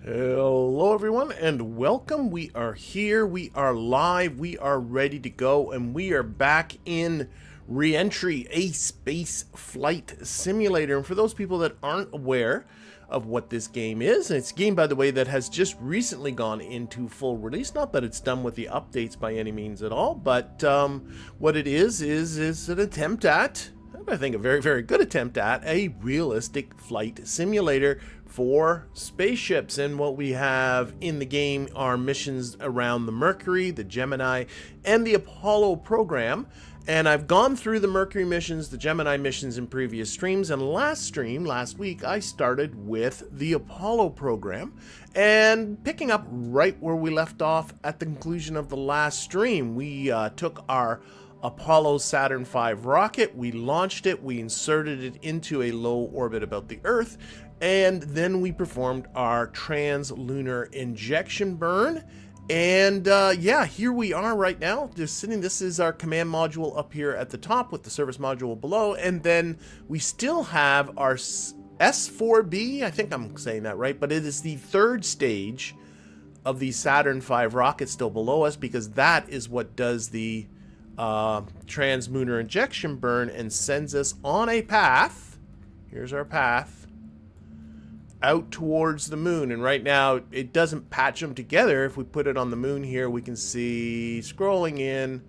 Hello everyone and welcome. We are here, we are live, we are ready to go, and we are back in REENTRY, a space flight simulator. And for those people that aren't aware of what this game is, and it's a game, by the way, that has just recently gone into full release. Not that it's done with the updates by any means at all, but what it is an attempt at, I think a very, very good attempt at a realistic flight simulator for spaceships. And what we have in the game are missions around the Mercury, the Gemini, and the Apollo program. And I've gone through the Mercury missions, the Gemini missions in previous streams, and last week, I started with the Apollo program. And picking up right where we left off at the conclusion of the last stream, we took our Apollo Saturn V rocket, we launched it, we inserted it into a low orbit about the Earth, and then we performed our trans-lunar injection burn. And yeah, here we are right now, just sitting. This is our command module up here at the top with the service module below, and then we still have our S-IVB, I think I'm saying that right, but it is the third stage of the Saturn V rocket still below us, because that is what does the trans-lunar injection burn and sends us on a path. Here's our path out towards the moon. And right now it doesn't patch them together. If we put it on the moon here, we can see, scrolling in,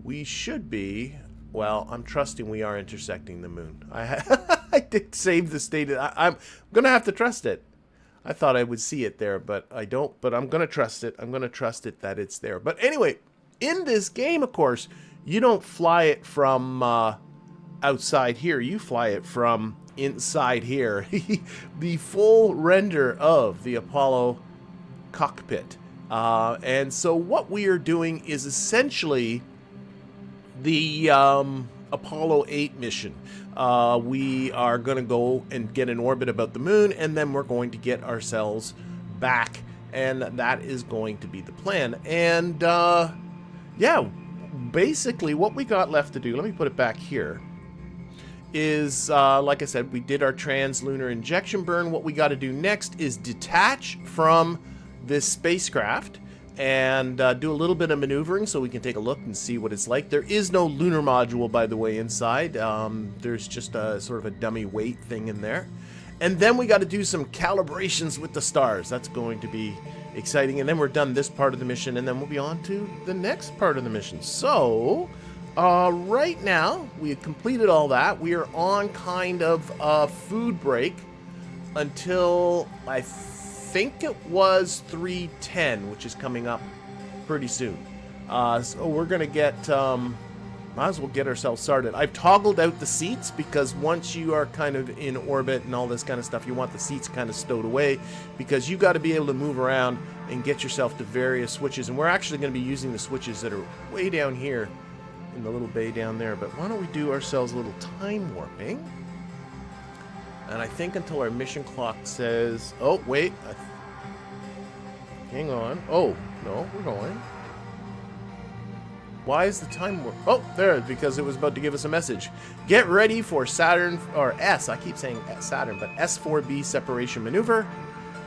we should be, well, I'm trusting we are intersecting the moon. I did save the state. I'm gonna have to trust it. I thought I would see it there, but I don't. But I'm gonna trust it. I'm gonna trust it that it's there. But anyway, in this game, of course, you don't fly it from outside here. You fly it from inside here. The full render of the Apollo cockpit. And so what we are doing is essentially the Apollo 8 mission. We are going to go and get in orbit about the moon, and then we're going to get ourselves back. And that is going to be the plan. And yeah, basically what we got left to do, let me put it back here, is, like I said, we did our trans-lunar injection burn. What we got to do next is detach from this spacecraft and do a little bit of maneuvering so we can take a look and see what it's like. There is no lunar module, by the way, inside. There's just a sort of a dummy weight thing in there. And then we got to do some calibrations with the stars. That's going to be exciting. And then we're done this part of the mission, and then we'll be on to the next part of the mission. So right now we have completed all that. We are on kind of a food break until I think it was 3:10, which is coming up pretty soon. So we're gonna get might as well get ourselves started. I've toggled out the seats because once you are kind of in orbit and all this kind of stuff, you want the seats kind of stowed away, because you got to be able to move around and get yourself to various switches. And we're actually going to be using the switches that are way down here in the little bay down there. But why don't we do ourselves a little time warping? And I think until our mission clock says, oh wait, hang on, oh no, we're going. Why is the time warp? Oh, there, because it was about to give us a message. Get ready for Saturn, or S, I keep saying Saturn, but S-IVB Separation maneuver.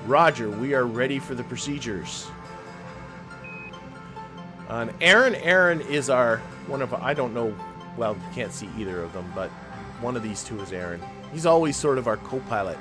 Roger, we are ready for the procedures. And Aaron is our, one of, I don't know, well, you can't see either of them, but one of these two is Aaron. He's always sort of our co-pilot.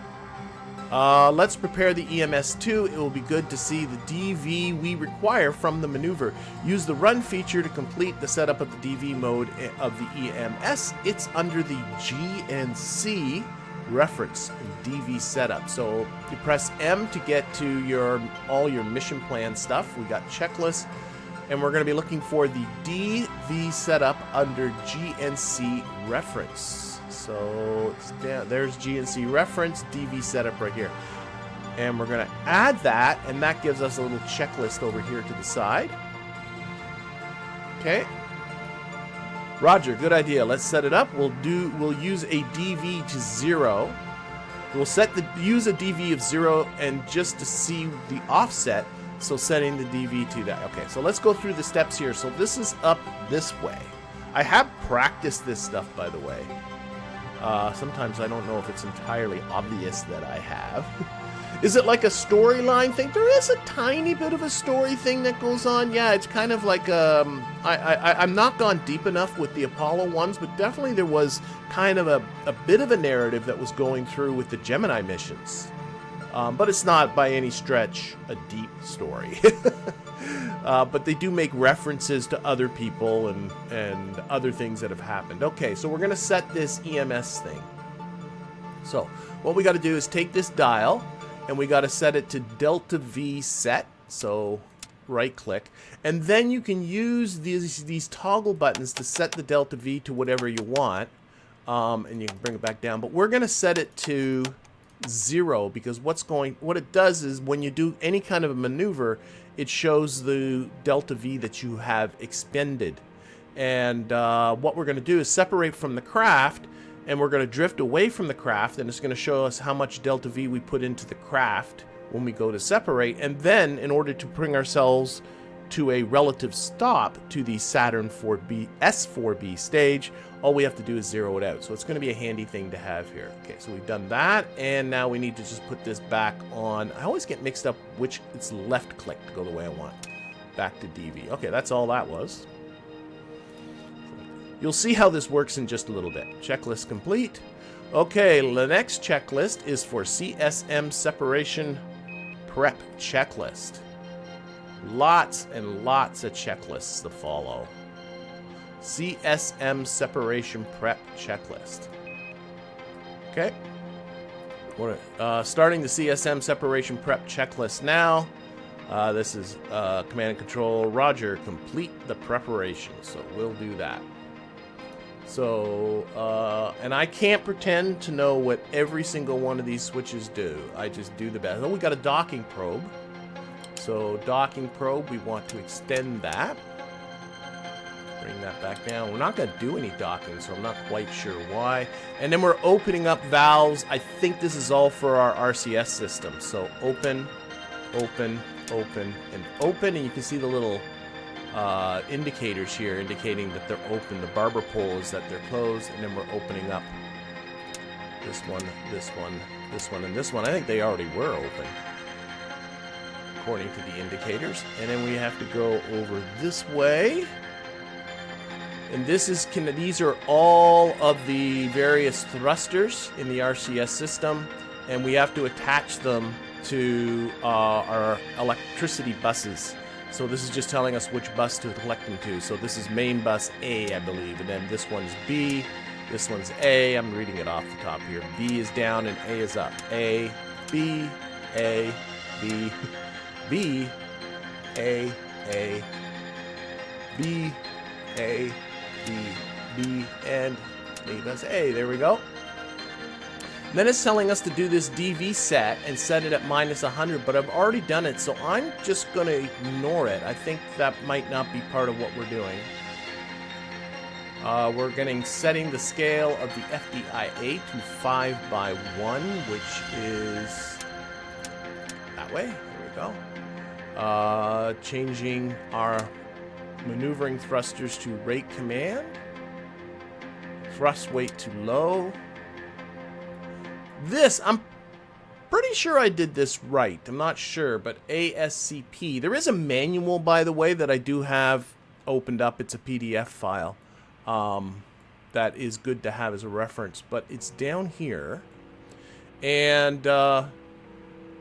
Let's prepare the EMS-2. It will be good to see the DV we require from the maneuver. Use the run feature to complete the setup of the DV mode of the EMS. It's under the GNC reference DV setup. So you press M to get to all your mission plan stuff. We got checklists, and we're going to be looking for the DV setup under GNC reference. So it's down, there's GNC reference, DV setup right here. And we're going to add that, and that gives us a little checklist over here to the side. Okay. Roger, good idea. Let's set it up. We'll use a DV to 0. We'll use a DV of 0 and just to see the offset, so setting the DV to that. Okay, so let's go through the steps here. So this is up this way. I have practiced this stuff, by the way. Sometimes I don't know if it's entirely obvious that I have. Is it like a storyline thing? There is a tiny bit of a story thing that goes on. Yeah, it's kind of like I'm not gone deep enough with the Apollo ones, but definitely there was kind of a bit of a narrative that was going through with the Gemini missions. But it's not by any stretch a deep story. But they do make references to other people and other things that have happened. Okay, so we're going to set this EMS thing. So what we got to do is take this dial, and we got to set it to Delta V set. So right click, and then you can use these toggle buttons to set the Delta V to whatever you want, and you can bring it back down. But we're going to set it to 0 because what it does is when you do any kind of a maneuver, it shows the Delta V that you have expended. And what we're going to do is separate from the craft, and we're going to drift away from the craft, and it's going to show us how much Delta V we put into the craft when we go to separate. And then in order to bring ourselves to a relative stop to the Saturn S-IVB stage, all we have to do is zero it out. So it's going to be a handy thing to have here. Okay, so we've done that, and now we need to just put this back on. I always get mixed up which it's left click to go the way I want. Back to DV. Okay, that's all that was. You'll see how this works in just a little bit. Checklist complete. Okay, the next checklist is for CSM separation prep checklist. Lots and lots of checklists to follow. CSM separation prep checklist. Okay. We're starting the CSM separation prep checklist now. This is command and control. Roger, complete the preparation. So we'll do that. So, and I can't pretend to know what every single one of these switches do. I just do the best. Oh, we got a docking probe. So docking probe, we want to extend that. Bring that back down. We're not going to do any docking, so I'm not quite sure why. And then we're opening up valves. I think this is all for our RCS system. So open, open, open, and open. And you can see the little indicators here indicating that they're open. The barber pole is that they're closed. And then we're opening up this one, this one, this one, and this one. I think they already were open, according to the indicators. And then we have to go over this way. And this is these are all of the various thrusters in the RCS system, and we have to attach them to our electricity buses. So this is just telling us which bus to collect them to. So this is main bus A, I believe, and then this one's B, this one's A. I'm reading it off the top here. B is down and A is up. A, B, A, B, B, A, B, A, B, and A bus A. There we go. Then it's telling us to do this DV set and set it at -100, but I've already done it, so I'm just going to ignore it. I think that might not be part of what we're doing. We're getting setting the scale of the FDIA to 5:1, which is that way. There we go. Changing our maneuvering thrusters to rate command. Thrust weight to low. This, I'm pretty sure I did this right. I'm not sure, but ASCP. There is a manual, by the way, that I do have opened up. It's a PDF file. That is good to have as a reference, but it's down here. And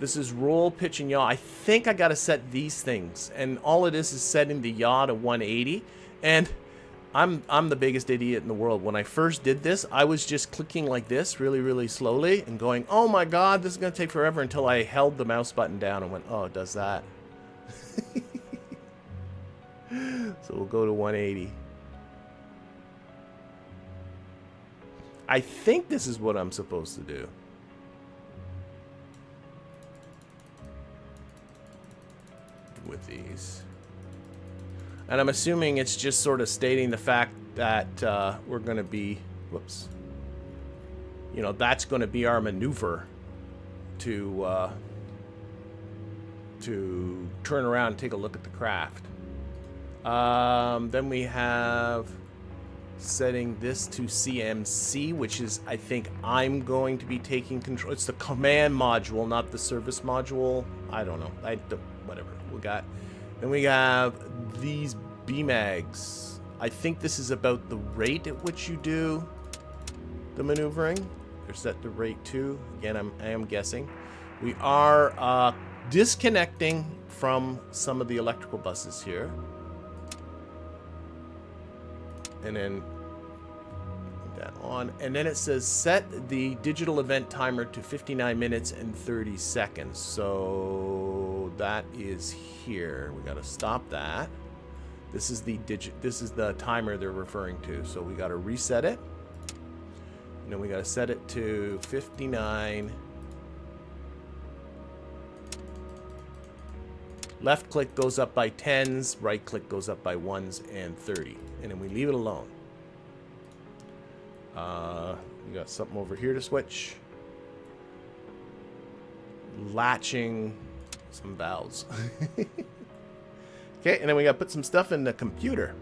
this is roll, pitch, and yaw. I think I got to set these things, and all it is setting the yaw to 180. And I'm the biggest idiot in the world. When I first did this, I was just clicking like this really, really slowly and going, oh my god, this is going to take forever, until I held the mouse button down and went, oh, it does that. So we'll go to 180. I think this is what I'm supposed to do. With these. And I'm assuming it's just sort of stating the fact that we're going to be, whoops, you know, that's going to be our maneuver to turn around and take a look at the craft. Then we have Setting this to CMC, which is, I think I'm going to be taking control. It's the command module, not the service module. I don't know. Whatever. Then we have these BMAGs. I think this is about the rate at which you do the maneuvering. They're set to rate 2. Again, I am guessing. We are disconnecting from some of the electrical buses here. And then put that on. And then it says set the digital event timer to 59 minutes and 30 seconds. So that is here. We got to stop that. This is the timer they're referring to. So we got to reset it. And then we got to set it to 59. Left click goes up by 10s, right click goes up by 1s and 30. And then we leave it alone. We got something over here to switch. Latching some valves. Okay, and then we got to put some stuff in the computer.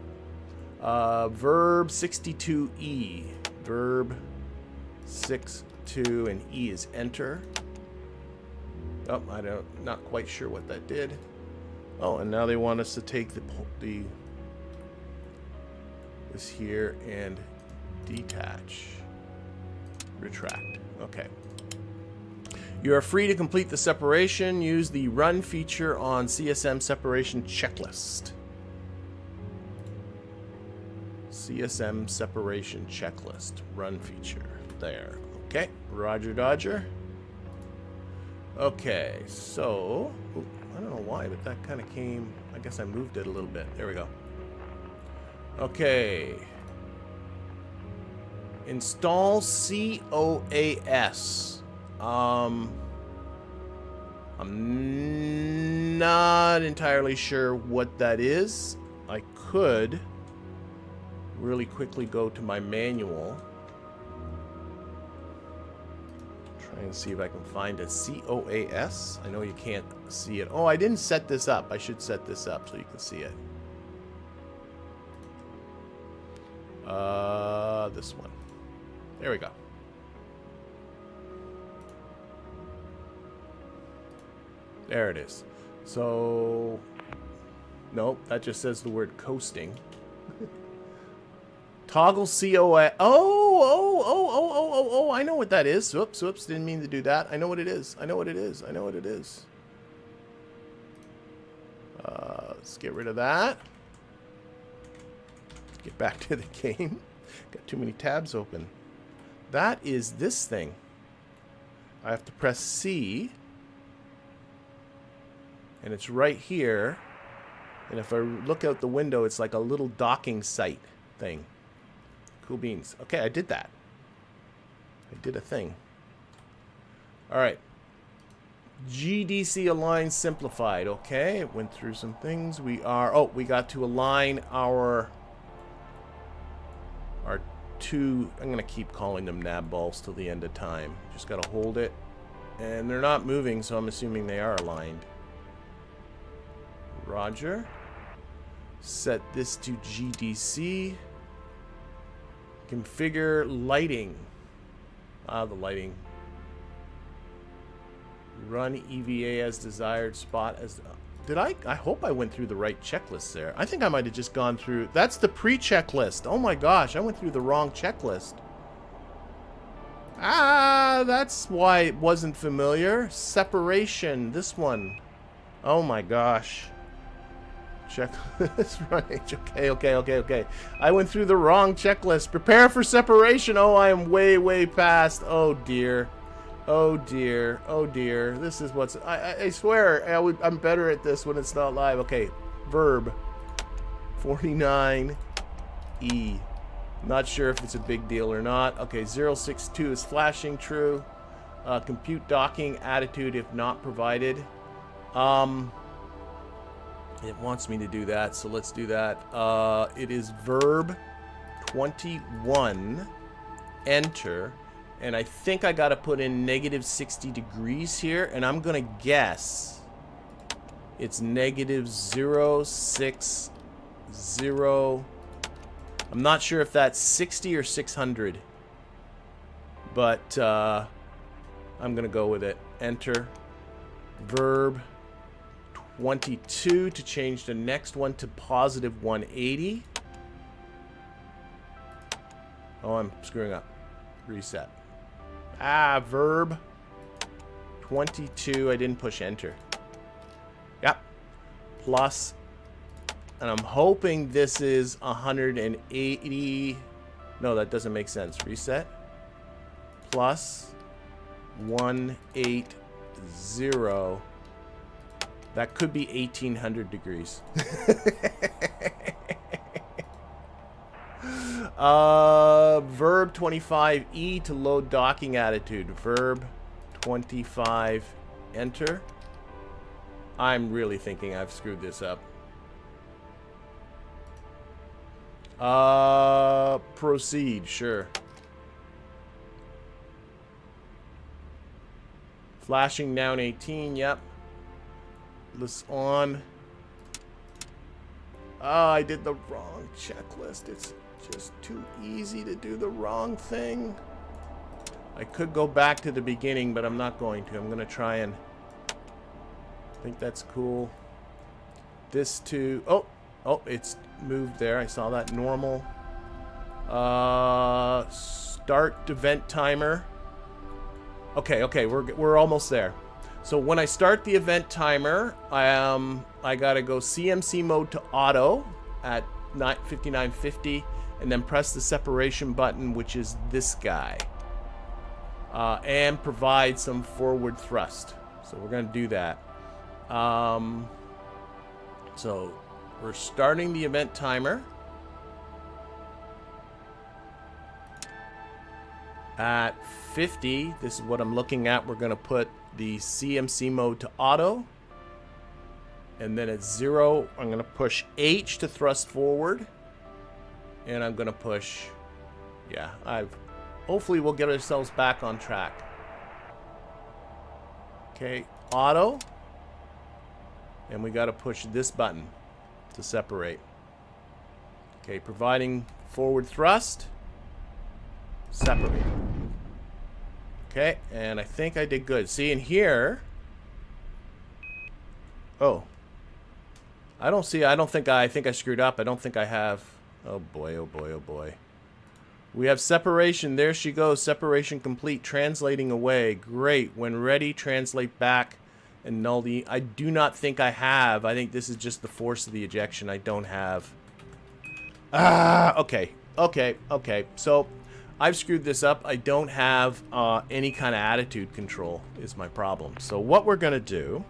Verb 62E. Verb 62 and E is enter. Oh, not quite sure what that did. Oh, and now they want us to take this here and detach, retract. Okay. You are free to complete the separation. Use the run feature on CSM separation checklist. CSM separation checklist. Run feature. There. Okay. Roger Dodger. Okay. So, I don't know why, but that kind of came... I guess I moved it a little bit. There we go. Okay. Install COAS. I'm not entirely sure what that is. I could really quickly go to my manual. Try and see if I can find a COAS. I know you can't see it. Oh, I didn't set this up. I should set this up so you can see it. This one. There we go. There it is. So, nope, that just says the word coasting. Toggle COA. Oh, I know what that is. Whoops, didn't mean to do that. I know what it is. Let's get rid of that. Get back to the game. Got too many tabs open. That is this thing. I have to press C. And it's right here. And if I look out the window, it's like a little docking site thing. Cool beans. Okay, I did that. I did a thing. Alright. GDC align simplified. Okay, it went through some things. We got to align our two, I'm going to keep calling them nav balls till the end of time. Just got to hold it. And they're not moving, so I'm assuming they are aligned. Roger. Set this to GDC. Configure lighting. The lighting. Run EVA as desired. Spot as... Did I hope I went through the right checklist there. I think I might have just gone through... That's the pre-checklist. Oh my gosh, I went through the wrong checklist. That's why it wasn't familiar. Separation. This one. Oh my gosh. Checklist right. Okay. I went through the wrong checklist. Prepare for separation. Oh, I am way past. Oh dear. This is what's... I swear I'm better at this when it's not live. Okay. Verb 49E. Not sure if it's a big deal or not. Okay. 062 is flashing true. Compute docking attitude if not provided. It wants me to do that, so let's do that. It is verb 21, enter, and I think I got to put in negative 60 degrees here, and I'm going to guess it's negative 060. I'm not sure if that's 60 or 600. But I'm going to go with it. Enter. Verb 22 to change the next one to positive 180. Oh, I'm screwing up. Reset. Verb 22. I didn't push enter. Yep. Plus. And I'm hoping this is 180. No, that doesn't make sense. Reset. Plus 180. That could be 1800 degrees. Verb 25E to load docking attitude. Verb 25, enter. I'm really thinking I've screwed this up. Proceed, sure. Flashing down 18, yep. This on. Oh, I did the wrong checklist. It's just too easy to do the wrong thing. I could go back to the beginning, but I'm not going to. I'm going to try and... I think that's cool. This to... Oh, it's moved there. I saw that. Normal. Start event timer. Okay, we're almost there. So when I start the event timer, I gotta go CMC mode to auto at 5950, and then press the separation button, which is this guy, and provide some forward thrust. So we're gonna do that. So we're starting the event timer. At 50, this is what I'm looking at. We're going to put the CMC mode to auto. And then at 0, I'm going to push H to thrust forward. And I'm going to push... Yeah, hopefully we'll get ourselves back on track. Okay, auto. And we got to push this button to separate. Okay, providing forward thrust. Separate. Okay, and I think I did good. See, in here... Oh. I think I screwed up. I don't think I have... Oh boy, oh boy, oh boy. We have separation. There she goes. Separation complete. Translating away. Great. When ready, translate back and null the... I do not think I have. I think this is just the force of the ejection. I don't have... Okay. So... I've screwed this up. I don't have any kind of attitude control is my problem. So what we're going to do,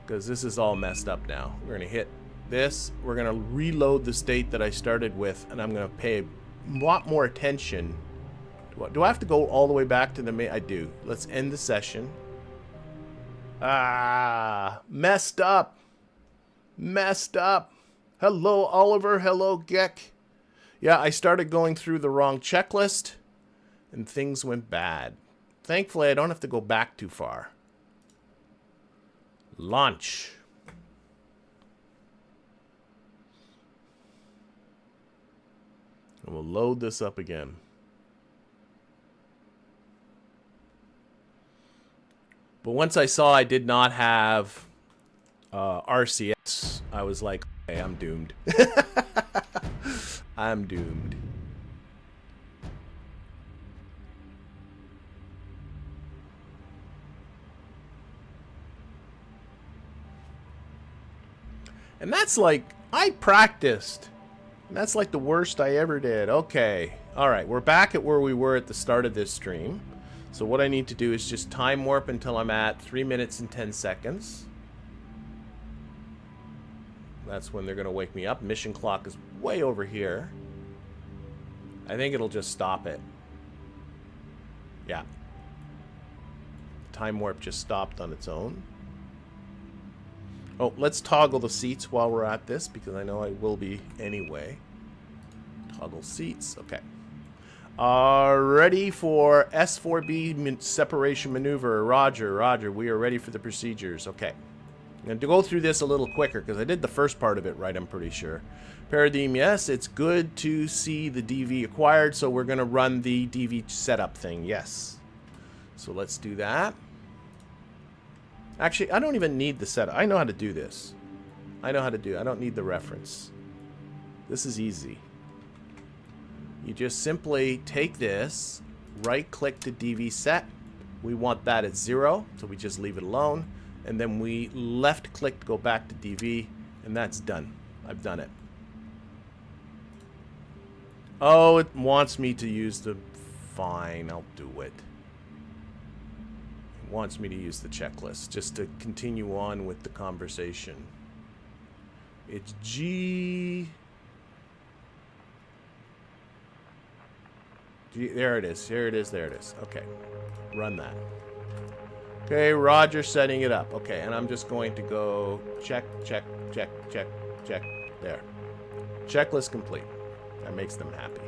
because this is all messed up now, we're going to hit this. We're going to reload the state that I started with, and I'm going to pay a lot more attention. Do I have to go all the way back to the main? I do. Let's end the session. Messed up. Hello, Oliver. Hello, Geck. Yeah, I started going through the wrong checklist, and things went bad. Thankfully, I don't have to go back too far. Launch. And we'll load this up again. But once I saw I did not have RCS, I was like, okay, I'm doomed. I'm doomed. And that's like, I practiced. And that's like the worst I ever did. Okay. Alright, we're back at where we were at the start of this stream. So what I need to do is just time warp until I'm at 3 minutes and 10 seconds. That's when they're going to wake me up. Mission clock is way over here. I think it'll just stop it. Yeah. Time warp just stopped on its own. Oh, let's toggle the seats while we're at this, because I know I will be anyway. Toggle seats. Okay. Ready for S-IVB separation maneuver. Roger, roger. We are ready for the procedures. Okay. And to go through this a little quicker, because I did the first part of it right, I'm pretty sure. Paradigm, yes, it's good to see the DV acquired, so we're going to run the DV setup thing, yes. So let's do that. Actually, I don't even need the setup. I know how to do this. I know how to do it. I don't need the reference. This is easy. You just simply take this, right-click to DV set. We want that at 0, so we just leave it alone. And then we left-click to go back to DV, and that's done. I've done it. Oh, it wants me to use the... Fine, I'll do it. It wants me to use the checklist, just to continue on with the conversation. It's G... There it is. There it is. There it is. Okay. Run that. Okay, Roger setting it up. Okay, and I'm just going to go check, check, check, check, check. There. Checklist complete. That makes them happy.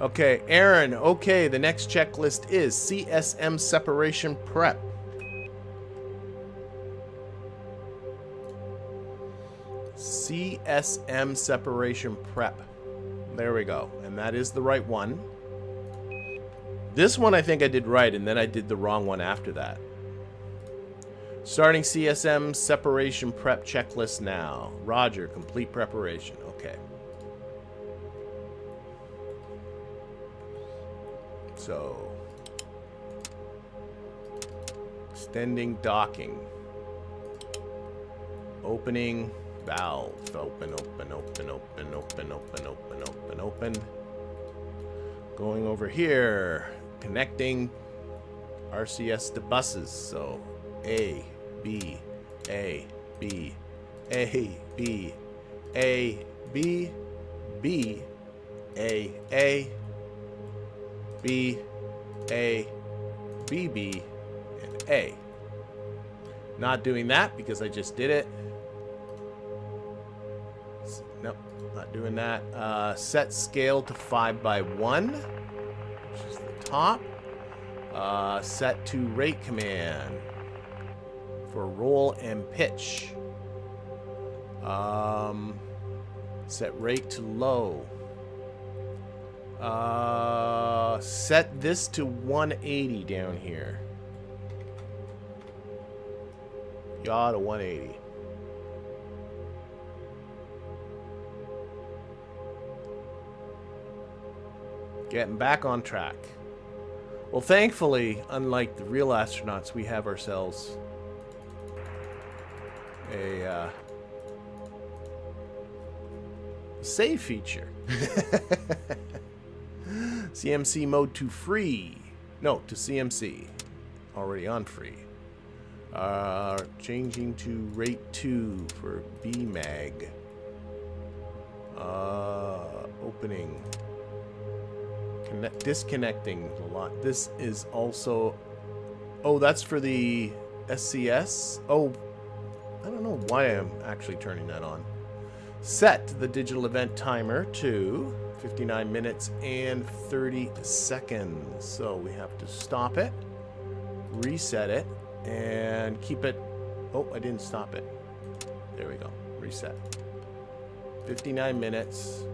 Okay, Aaron. Okay, the next checklist is CSM separation prep. CSM separation prep. There we go. And that is the right one. This one I think I did right, and then I did the wrong one after that. Starting CSM separation prep checklist now. Roger, complete preparation. Okay. So, extending docking. Opening valve. Open, open, open, open, open, open, open, open, open. Going over here. Connecting RCS to buses. So A, B, A, B, A, B, A, B, B, A, B, A, B, B, and A. Not doing that because I just did it. Nope, not doing that. Set scale to 5:1, which is the top. Set to rate command for roll and pitch. Set rate to low. Set this to 180 down here. Yaw to 180. Getting back on track. Well, thankfully, unlike the real astronauts, we have ourselves a save feature. CMC mode to free. No, to CMC. Already on free. Changing to rate 2 for BMAG. Opening. Disconnecting a lot. This is also... Oh, that's for the SCS? Oh, I don't know why I'm actually turning that on. Set the digital event timer to 59 minutes and 30 seconds. So we have to stop it, reset it, and keep it... Oh, I didn't stop it. There we go. Reset. 59 minutes.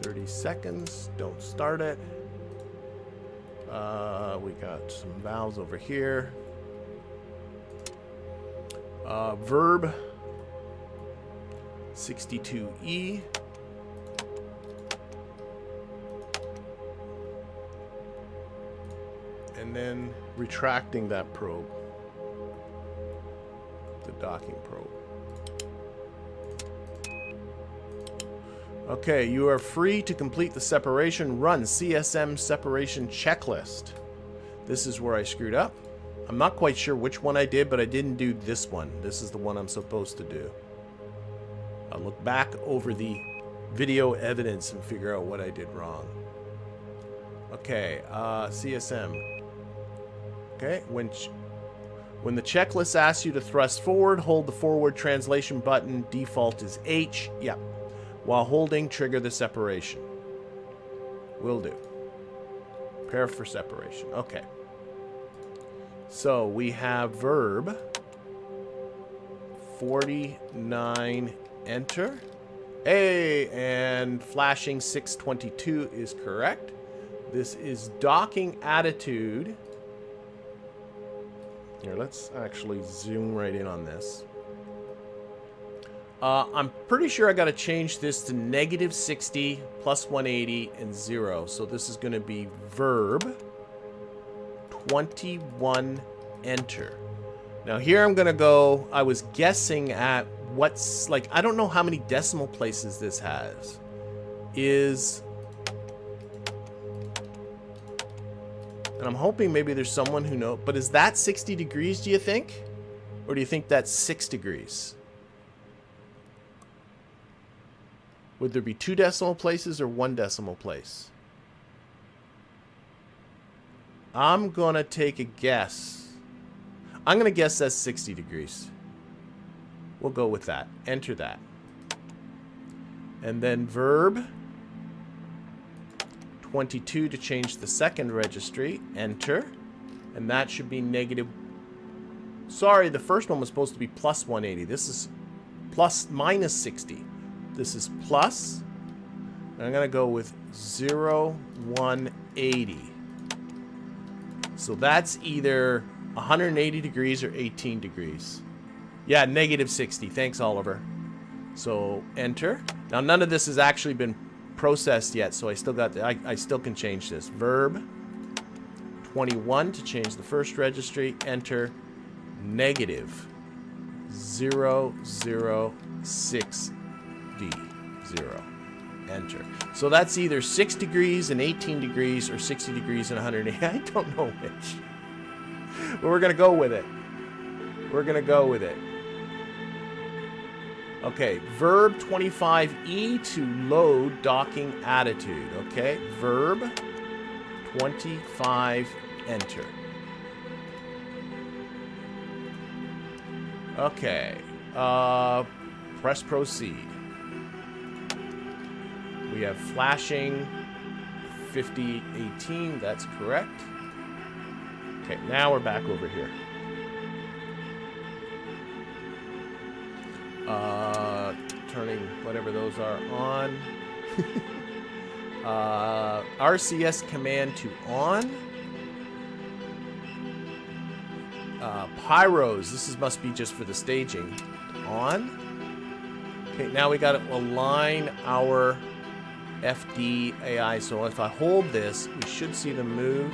30 seconds. Don't start it. We got some valves over here. Verb 62E. And then retracting that probe. The docking probe. Okay, you are free to complete the separation. Run CSM separation checklist. This is where I screwed up. I'm not quite sure which one I did, but I didn't do this one. This is the one I'm supposed to do. I'll look back over the video evidence and figure out what I did wrong. Okay, CSM. Okay, when the checklist asks you to thrust forward, hold the forward translation button. Default is H. Yep. While holding, trigger the separation. Will do. Prepare for separation. Okay. So we have verb 49, enter. Hey, and flashing 622 is correct. This is docking attitude. Here, let's actually zoom right in on this. I'm pretty sure I got to change this to -60, +180, and 0. So this is going to be verb 21, enter. Now here I'm going to go, I was guessing at what's, like, I don't know how many decimal places this has. And I'm hoping maybe there's someone who knows, but is that 60 degrees, do you think? Or do you think that's 6 degrees? Would there be 2 decimal places or 1 decimal place? I'm gonna take a guess. I'm gonna guess that's 60 degrees. We'll go with that. Enter that. And then verb 22 to change the second registry. Enter. And that should be negative. Sorry, the first one was supposed to be +180. This is -60. This is plus. I'm going to go with 0, 180. So that's either 180 degrees or 18 degrees. Yeah, -60. Thanks, Oliver. So enter. Now none of this has actually been processed yet, so I still got I still can change this. Verb 21 to change the first registry. Enter. -006V0. Enter. So that's either 6 degrees and 18 degrees or 60 degrees and 180. I don't know which. But we're gonna go with it. We're gonna go with it. Okay, verb 25E to load docking attitude. Okay, verb 25, enter. Okay, press proceed. We have flashing 5018, that's correct. Okay, now we're back over here. Turning whatever those are on. RCS command to on. Pyros, must be just for the staging. On. Okay, now we got to align our FD AI. So if I hold this, we should see them move.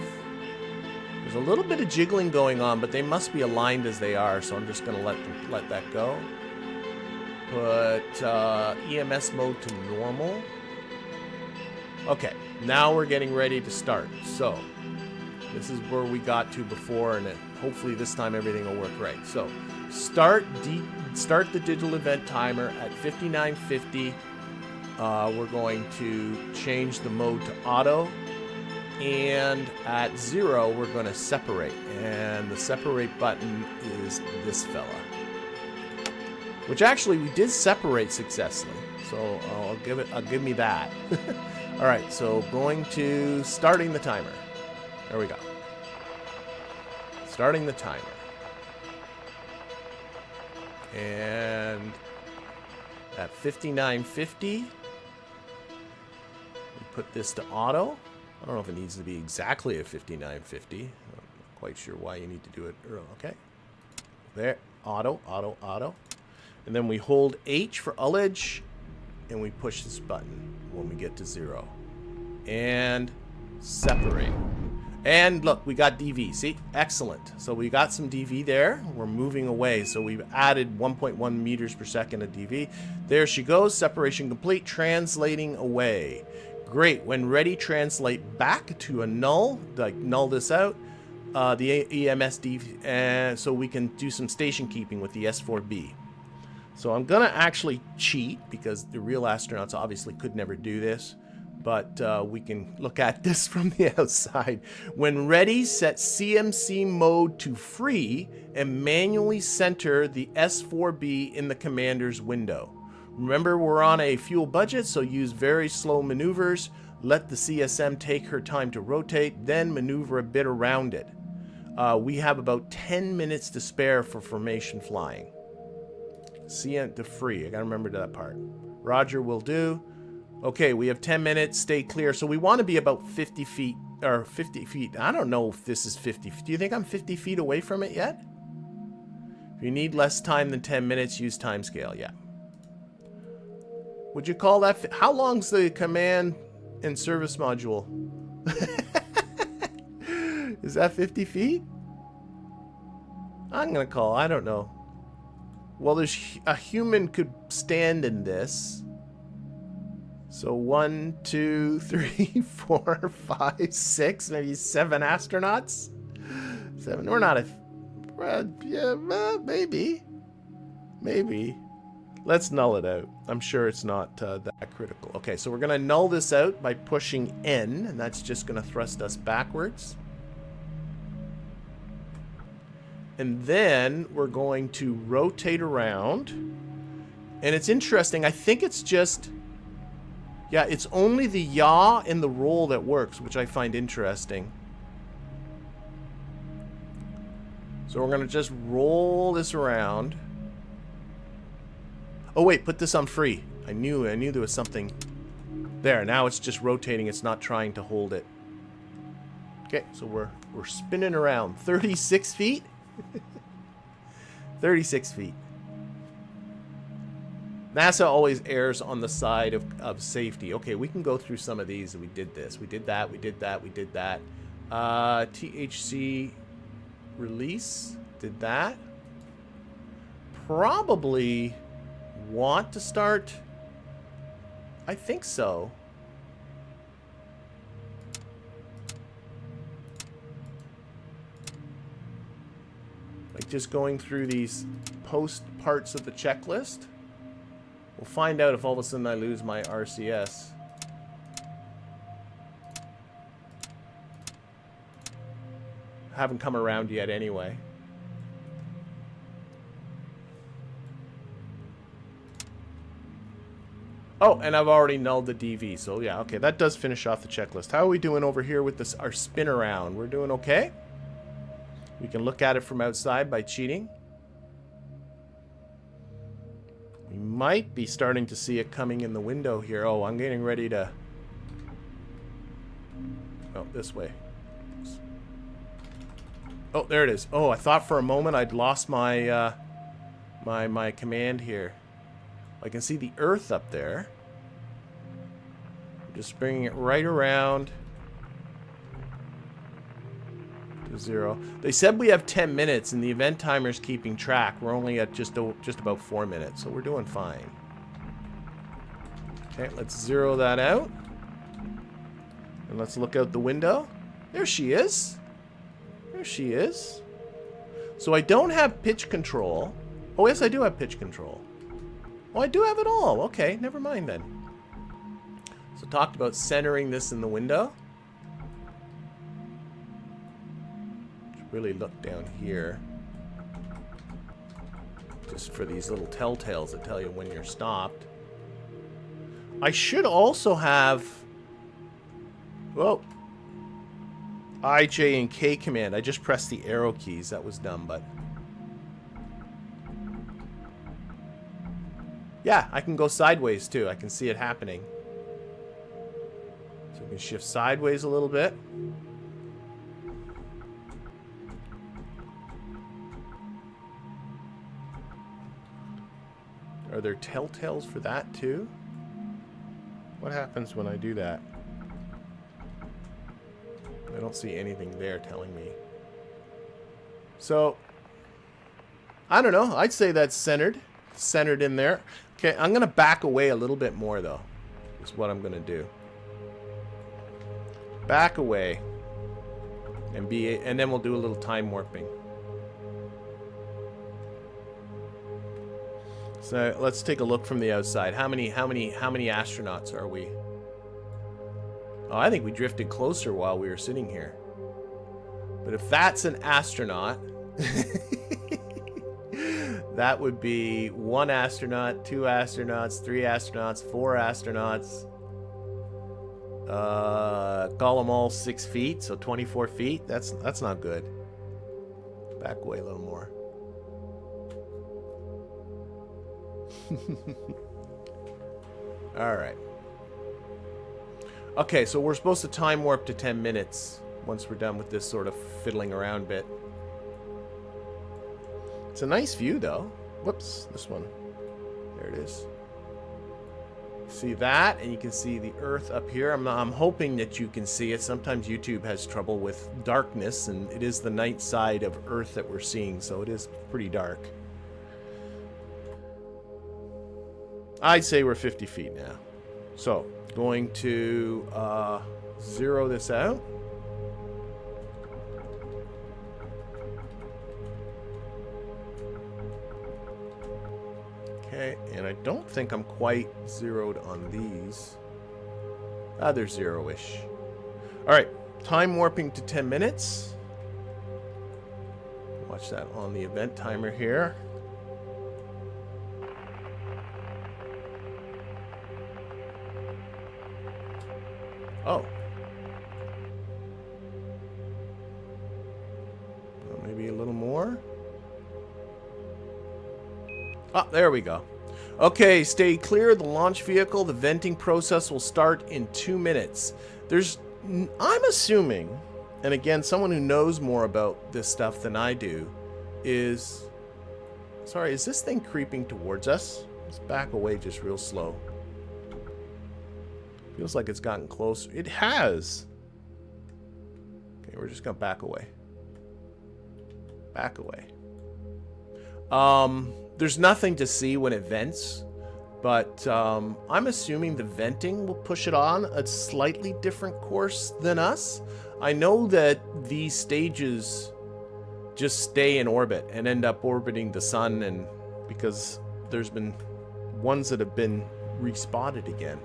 There's a little bit of jiggling going on, but they must be aligned as they are. So I'm just going to let that go. Put EMS mode to normal. Okay, now we're getting ready to start. So this is where we got to before, and hopefully this time everything will work right. So start the digital event timer at 5950. We're going to change the mode to auto, and at 0 we're going to separate, and the separate button is this fella. Which actually we did separate successfully, so give me that. All right, so going to starting the timer. There we go. Starting the timer. And at 5950, we put this to auto. I don't know if it needs to be exactly at 5950. I'm not quite sure why you need to do it early. Okay. There, auto, auto, auto. And then we hold H for ullage, and we push this button when we get to 0. And separate. And look, we got DV. See? Excellent. So we got some DV there. We're moving away. So we've added 1.1 meters per second of DV. There she goes. Separation complete. Translating away. Great. When ready, translate back to a null. Like, null this out. The EMS DV. So we can do some station keeping with the S-IVB. So I'm going to actually cheat, because the real astronauts obviously could never do this. But we can look at this from the outside. When ready, set CMC mode to free and manually center the S-IVB in the commander's window. Remember, we're on a fuel budget, so use very slow maneuvers. Let the CSM take her time to rotate, then maneuver a bit around it. We have about 10 minutes to spare for formation flying. CN to free. I gotta remember that part. Roger, will do. Okay, we have 10 minutes. Stay clear. So we want to be about 50 feet, or 50 feet. I don't know if this is 50. Do you think I'm 50 feet away from it yet? If you need less time than 10 minutes, use timescale. Yeah. Would you call that... How long's the command and service module? Is that 50 feet? I'm going to call... I don't know. Well, there's a human could stand in this. So 1, 2, 3, 4, 5, 6, maybe 7 astronauts. 7. We're not a... yeah, maybe. Maybe. Let's null it out. I'm sure it's not that critical. Okay, so we're going to null this out by pushing N, and that's just going to thrust us backwards. And then we're going to rotate around. And it's interesting. I think it's just... Yeah, it's only the yaw and the roll that works, which I find interesting. So we're going to just roll this around. Oh, wait, put this on free. I knew there was something there. Now it's just rotating. It's not trying to hold it. Okay, so we're spinning around. 36 feet? 36 feet. NASA always errs on the side of safety. Okay, we can go through some of these. We did this. We did that. We did that. We did that. THC release. Did that. Probably want to start. I think so. Like just going through these post parts of the checklist. We'll find out if all of a sudden I lose my RCS. Haven't come around yet anyway. Oh, and I've already nulled the DV, so yeah, okay, that does finish off the checklist. How are we doing over here with this, our spin around? We're doing okay. We can look at it from outside by cheating. We might be starting to see it coming in the window here. Oh, I'm getting ready to... Oh, this way. Oh, there it is. Oh, I thought for a moment I'd lost my my command here. I can see the Earth up there. I'm just bringing it right around to 0. They said we have 10 minutes, and the event timer's keeping track. We're only at just about 4 minutes, so we're doing fine. Okay, let's 0 that out. And let's look out the window. There she is. There she is. So I don't have pitch control. Oh, yes, I do have pitch control. Oh, I do have it all. Okay, never mind then. So talked about centering this in the window. Should really look down here. Just for these little telltales that tell you when you're stopped. I should also have... Well... I, J, and K command. I just pressed the arrow keys. That was dumb, but... Yeah, I can go sideways, too. I can see it happening. So we can shift sideways a little bit. Are there telltales for that, too? What happens when I do that? I don't see anything there telling me. So, I don't know. I'd say that's centered. Centered in there. Okay, I'm going to back away a little bit more, though. Is what I'm going to do. Back away. And then we'll do a little time warping. So, let's take a look from the outside. How many astronauts are we? Oh, I think we drifted closer while we were sitting here. But if that's an astronaut, that would be 1 astronaut, 2 astronauts, 3 astronauts, 4 astronauts. Call them all 6 feet, so 24 feet. That's not good. Back away a little more. All right. Okay, so we're supposed to time warp to 10 minutes once we're done with this sort of fiddling around bit. It's a nice view, though. Whoops, this one. There it is. See that, and you can see the Earth up here. I'm hoping that you can see it. Sometimes YouTube has trouble with darkness, and it is the night side of Earth that we're seeing, so it is pretty dark. I'd say we're 50 feet now. So, going to zero this out. Okay, and I don't think I'm quite zeroed on these. They're zero-ish. Alright, time warping to 10 minutes. Watch that on the event timer here. Oh. Well, maybe a little more. Ah, there we go. Okay, stay clear of the launch vehicle. The venting process will start in 2 minutes. I'm assuming, and again, someone who knows more about this stuff than I do, is... Sorry, is this thing creeping towards us? Let's back away just real slow. Feels like it's gotten closer. It has. Okay, we're just gonna back away. Back away. There's nothing to see when it vents, but I'm assuming the venting will push it on a slightly different course than us. I know that these stages just stay in orbit and end up orbiting the sun, and because there's been ones that have been respotted again.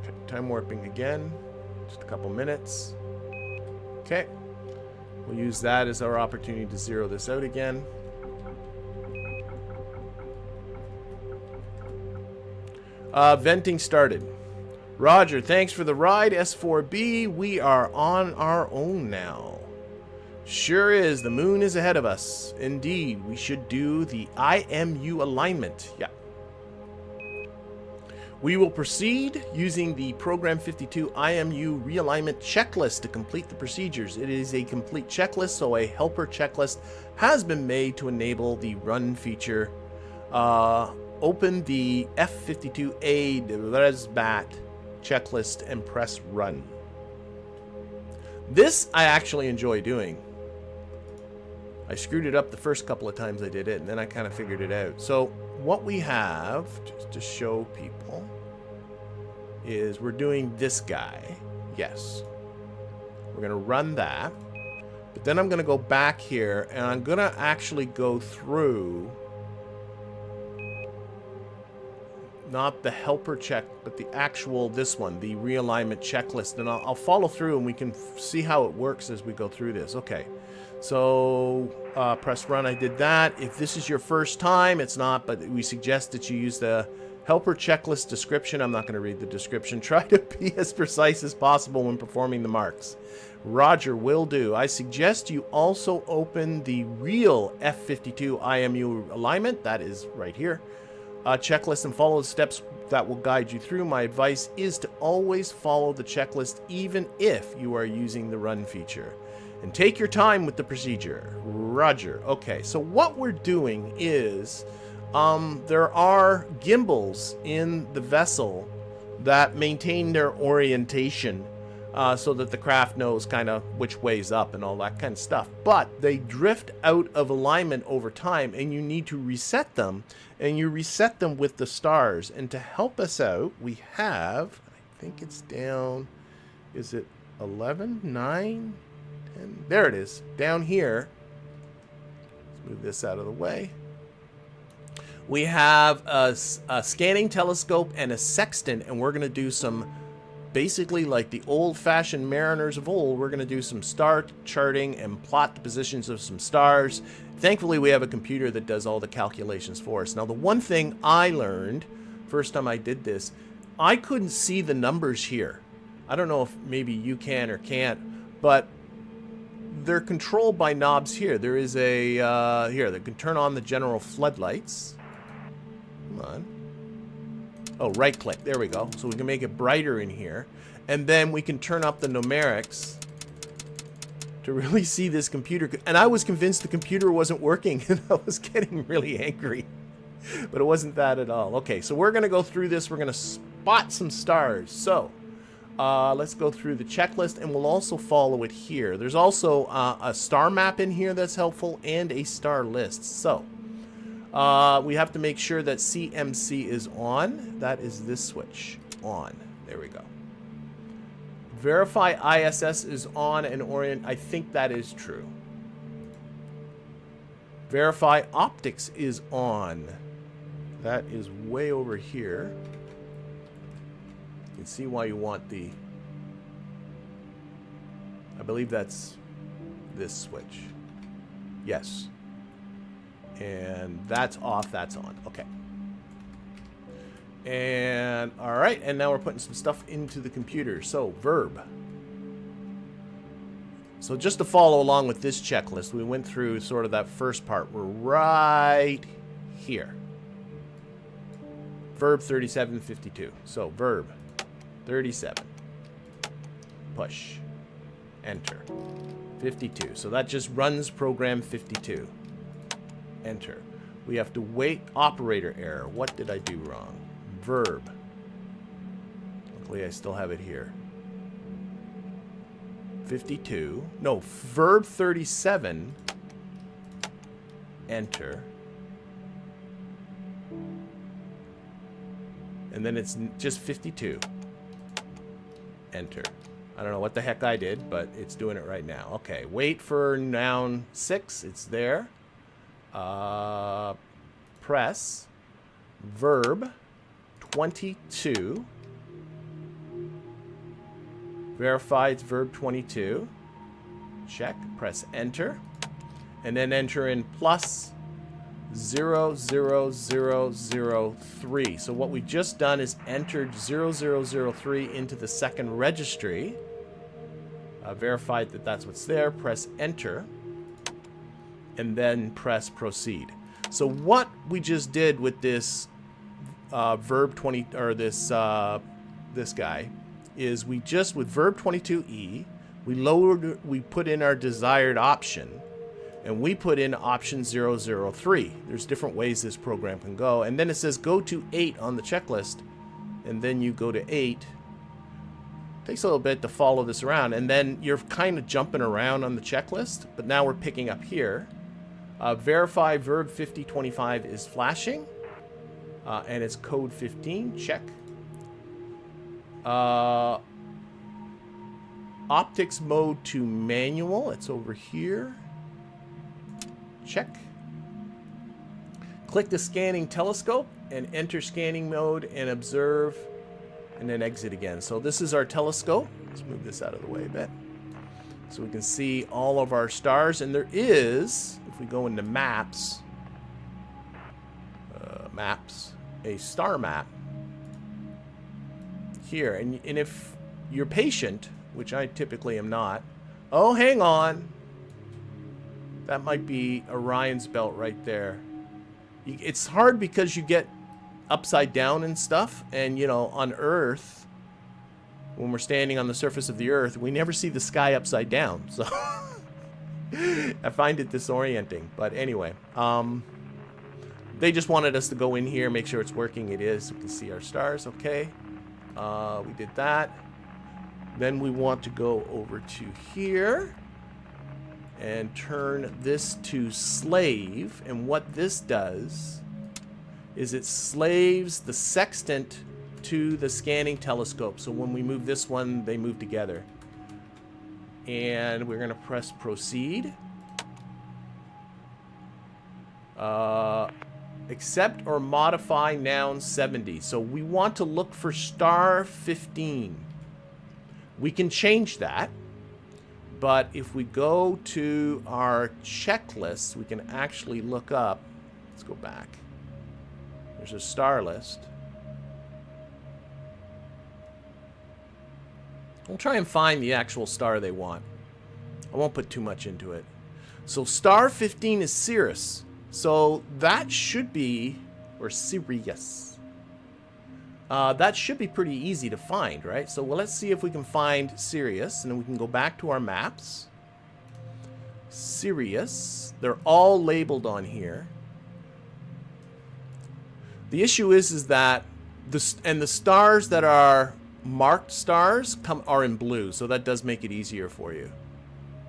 Okay, time warping again, just a couple minutes. Okay. We'll use that as our opportunity to zero this out again. Venting started. Roger, thanks for the ride, S-IVB. We are on our own now. Sure is, the moon is ahead of us. Indeed, we should do the IMU alignment. Yeah. We will proceed using the Program 52 IMU realignment checklist to complete the procedures. It is a complete checklist, so a helper checklist has been made to enable the run feature. Open the F52A Resbat checklist and press run. This I actually enjoy doing. I screwed it up the first couple of times I did it, and then I kind of figured it out. So what we have, just to show people, is we're doing this guy. Yes. We're going to run that. But then I'm going to go back here, and I'm going to actually go through, not the helper check, but the actual, this one, the realignment checklist. And I'll follow through, and we can see how it works as we go through this. Okay. So press run. I did that. If this is your first time, it's not, but we suggest that you use the helper checklist description. I'm not going to read the description. Try to be as precise as possible when performing the marks. Roger, will do. I suggest you also open the real F52 IMU alignment. That is right here. Checklist and follow the steps that will guide you through. My advice is to always follow the checklist even if you are using the run feature. And take your time with the procedure. Roger. Okay, so what we're doing is there are gimbals in the vessel that maintain their orientation so that the craft knows kind of which way's up and all that kind of stuff. But they drift out of alignment over time, and you need to reset them, and you reset them with the stars. And to help us out, we have, I think it's down, is it 11, 9, 10? There it is, down here. Let's move this out of the way. We have a scanning telescope and a sextant, and we're going to do some, basically like the old-fashioned mariners of old, we're going to do some star charting and plot the positions of some stars. Thankfully, we have a computer that does all the calculations for us. Now, the one thing I learned first time I did this, I couldn't see the numbers here. I don't know if maybe you can or can't, but they're controlled by knobs here. There is a, here, that can turn on the general floodlights. Come on. Oh, right click. There we go. So we can make it brighter in here. And then we can turn up the numerics to really see this computer. And I was convinced the computer wasn't working, and I was getting really angry. But it wasn't that at all. Okay, so we're going to go through this. We're going to spot some stars. So let's go through the checklist, and we'll also follow it here. There's also a star map in here that's helpful, and a star list. So we have to make sure that CMC is on. That is this switch. On. There we go. Verify ISS is on and orient. I think that is true. Verify optics is on. That is way over here. You can see why you want the... I believe that's this switch. Yes. And that's off, that's on. Okay. And, alright, and now we're putting some stuff into the computer. So, verb. So just to follow along with this checklist, we went through sort of that first part. We're right here. Verb 3752. So, verb 37. Push. Enter. 52. So that just runs program 52. Enter. We have to wait. Operator error. What did I do wrong? Verb. Luckily, I still have it here. 52. No, verb 37. Enter. And then it's just 52. Enter. I don't know what the heck I did, but it's doing it right now. Okay, wait for noun 6. It's there. Press. Verb 22. Verify it's verb 22. Check. Press enter. And then enter in plus 00003. So what we've just done is entered 0003 into the second registry. Verified that that's what's there. Press enter. And then press proceed. So what we just did with this verb 20, or this guy, is we just, with verb 22E, we put in our desired option, and we put in option 003. There's different ways this program can go, and then it says go to 8 on the checklist, and then you go to 8. Takes a little bit to follow this around, and then you're kind of jumping around on the checklist, but now we're picking up here. Verify verb 5025 is flashing, and it's code 15. Check. Optics mode to manual. It's over here. Check. Click the scanning telescope and enter scanning mode and observe, and then exit again. So this is our telescope. Let's move this out of the way a bit so we can see all of our stars. And there is, if we go into maps, a star map here. And if you're patient, which I typically am not. Oh, hang on. That might be Orion's belt right there. It's hard because you get upside down and stuff. And, you know, on Earth, when we're standing on the surface of the Earth, we never see the sky upside down. So I find it disorienting. But anyway, they just wanted us to go in here, make sure it's working. It is. We can see our stars. Okay. We did that. Then we want to go over to here and turn this to slave. And what this does is it slaves the sextant to the scanning telescope. So when we move this one, they move together. And we're going to press proceed. Accept or modify noun 70. So we want to look for star 15. We can change that, but if we go to our checklist, we can actually look up. Let's go back. There's a star list. We'll try and find the actual star they want. I won't put too much into it. So star 15 is Sirius. So that should be, or Sirius. That should be pretty easy to find, right? So well, let's see if we can find Sirius, and then we can go back to our maps. Sirius. They're all labeled on here. The issue is that the stars that are marked stars are in blue, so that does make it easier for you.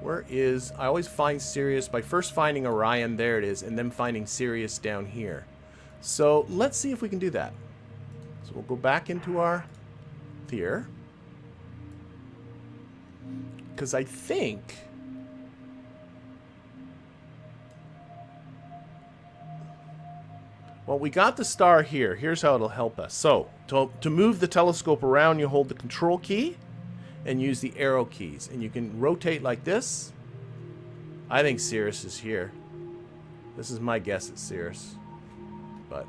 Where is... I always find Sirius by first finding Orion, there it is, and then finding Sirius down here. So let's see if we can do that. So we'll go back into our here. Because I think... Well, we got the star here. Here's how it'll help us. So, to move the telescope around, you hold the control key and use the arrow keys. And you can rotate like this. I think Sirius is here. This is my guess at Sirius. But...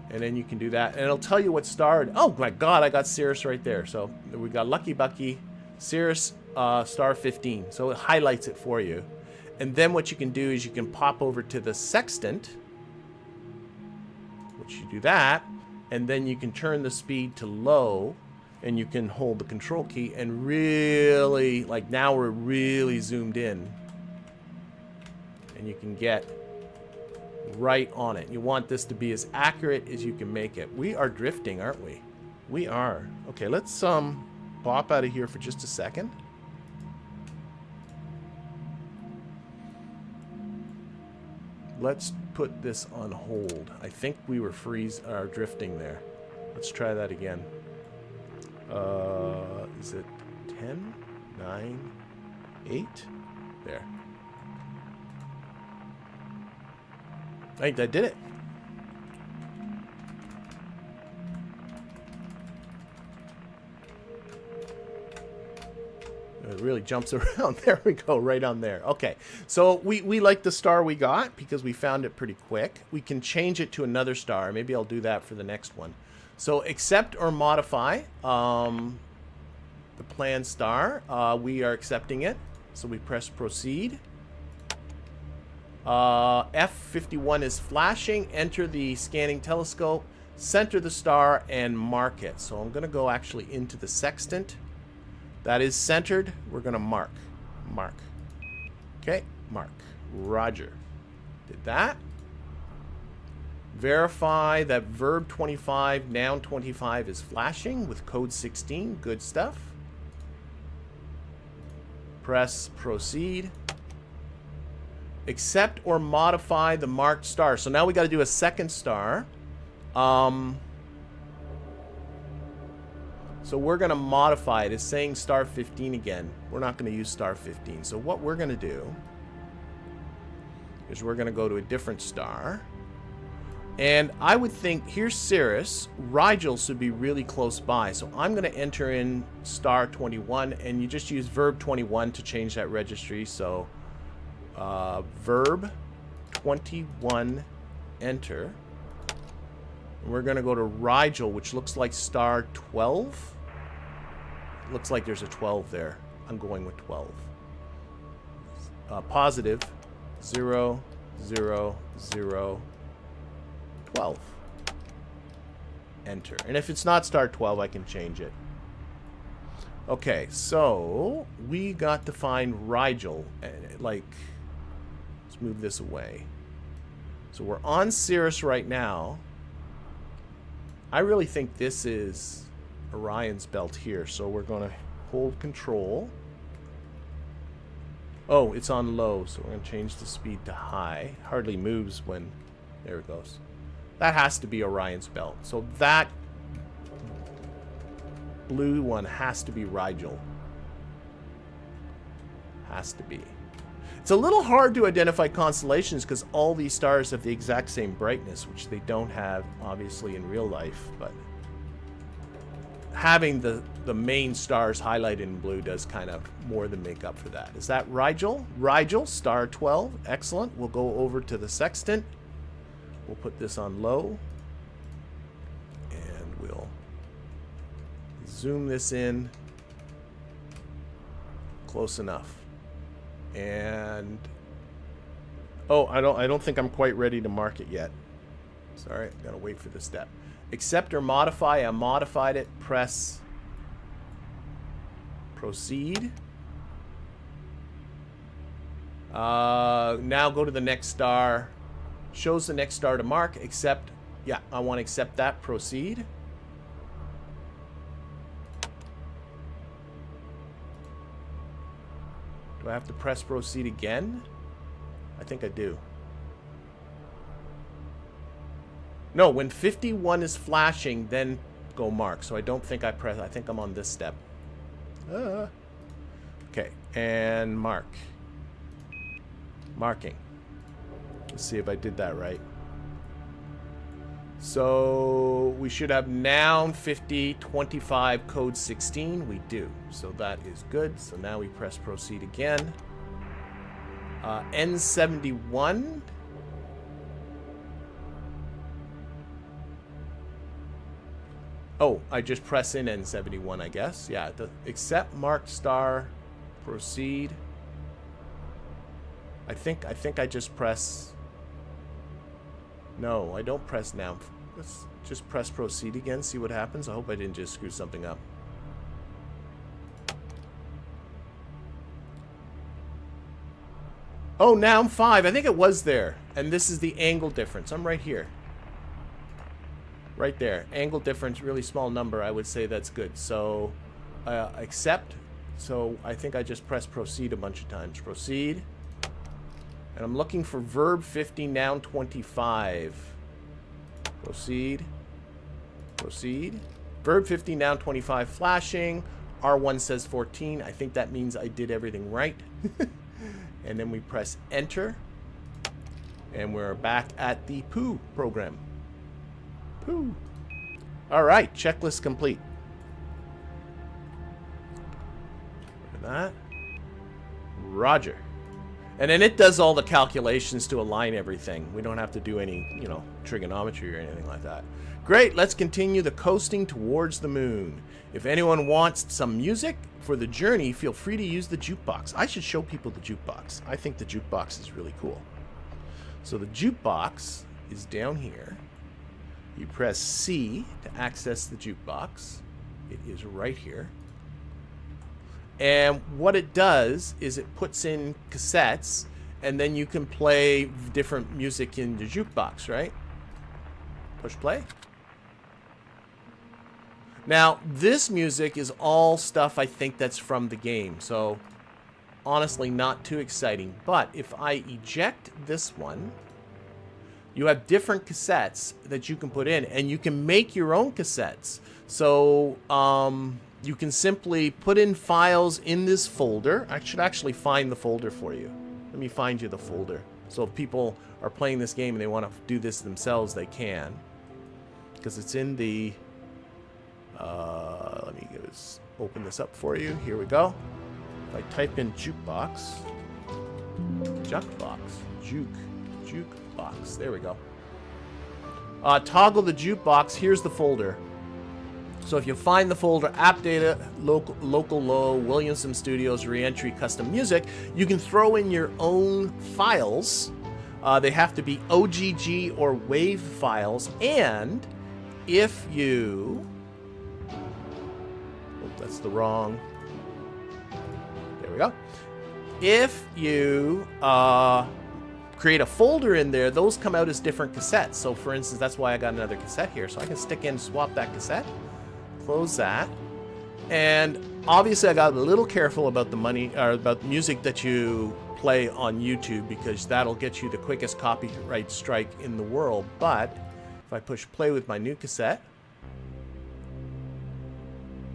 And then you can do that. And it'll tell you what star... Oh my god, I got Sirius right there. So, we got Lucky Bucky, Sirius, star 15. So it highlights it for you. And then what you can do is you can pop over to the sextant, which you do that, and then you can turn the speed to low, and you can hold the control key and really, like now we're really zoomed in. And you can get right on it. You want this to be as accurate as you can make it. We are drifting, aren't we? We are. Okay, let's pop out of here for just a second. Let's put this on hold. I think we were drifting there. Let's try that again. Is it 10, 9, 8? There. I think that did it. It really jumps around. There we go, right on there. Okay, so we like the star we got because we found it pretty quick. We can change it to another star. Maybe I'll do that for the next one. So accept or modify the planned star. We are accepting it. So we press proceed. F51 is flashing. Enter the scanning telescope. Center the star and mark it. So I'm going to go actually into the sextant. That is centered. We're going to mark. Mark. Okay, mark. Roger. Did that. Verify that verb 25, noun 25 is flashing with code 16. Good stuff. Press proceed. Accept or modify the marked star. So now we got to do a second star. So we're going to modify it. It's saying star 15 again. We're not going to use star 15. So what we're going to do is we're going to go to a different star. And I would think, here's Sirius. Rigel should be really close by. So I'm going to enter in star 21. And you just use verb 21 to change that registry. So verb 21, enter. And we're going to go to Rigel, which looks like star 12. Looks like there's a 12 there. I'm going with 12. Positive 0, 0, 0, 12. Enter. And if it's not star 12, I can change it. Okay, so we got to find Rigel. Like, let's move this away. So we're on Sirius right now. I really think this is Orion's belt here, so we're going to hold control. Oh, it's on low, so we're going to change the speed to high. Hardly moves when... There it goes. That has to be Orion's belt. So that blue one has to be Rigel. Has to be. It's a little hard to identify constellations because all these stars have the exact same brightness, which they don't have, obviously, in real life. But having the main stars highlighted in blue does kind of more than make up for that. Is that Rigel? Rigel, star 12. Excellent. We'll go over to the sextant. We'll put this on low. And we'll Zoom this in. Close enough. And oh, I don't think I'm quite ready to mark it yet. Sorry, I gotta wait for this step. Accept or modify. I modified it. Press proceed. Now go to the next star. Shows the next star to mark. Accept. Yeah, I want to accept that. Proceed. Do I have to press proceed again? I think I do. No, when 51 is flashing, then go mark. So I don't think I press. I think I'm on this step. Okay, and mark. Marking. Let's see if I did that right. So we should have noun 50, 25, code 16. We do. So that is good. So now we press proceed again. N71. Oh, I just press in N71, I guess. Yeah, accept marked star, proceed. I think I just press. No, I don't press now. Let's just press proceed again, see what happens. I hope I didn't just screw something up. Oh, now I'm 5. I think it was there. And this is the angle difference. I'm right here. Right there. Angle difference, really small number. I would say that's good. So, accept. So, I think I just pressed proceed a bunch of times. Proceed. And I'm looking for verb 50, noun 25. Proceed. Proceed. Verb 50, noun 25 flashing. R1 says 14. I think that means I did everything right. And then we press enter. And we're back at the poo program. Poo. All right, checklist complete. Look at that. Roger. And then it does all the calculations to align everything. We don't have to do any, you know, trigonometry or anything like that. Great, let's continue the coasting towards the moon. If anyone wants some music for the journey, feel free to use the jukebox. I should show people the jukebox. I think the jukebox is really cool. So the jukebox is down here. You press C to access the jukebox. It is right here. And what it does is it puts in cassettes, and then you can play different music in the jukebox, right? Push play. Now, this music is all stuff I think that's from the game, so honestly not too exciting. But if I eject this one, you have different cassettes that you can put in, and you can make your own cassettes. So, you can simply put in files in this folder. I should actually find the folder for you. Let me find you the folder. So if people are playing this game and they want to do this themselves, they can. Because it's in the... let me open this up for you. Here we go. If I type in jukebox. Jukebox. There we go. Toggle the jukebox. Here's the folder. So if you find the folder, app data, local low, Williamson Studios, Reentry, custom music, you can throw in your own files. They have to be OGG or WAV files. And if you... Oh, that's the wrong... There we go. If you create a folder in there, those come out as different cassettes. So for instance, that's why I got another cassette here. So I can stick in, swap that cassette. Close that, and obviously I got a little careful about the money or about music that you play on YouTube, because that'll get you the quickest copyright strike in the world. But if I push play with my new cassette,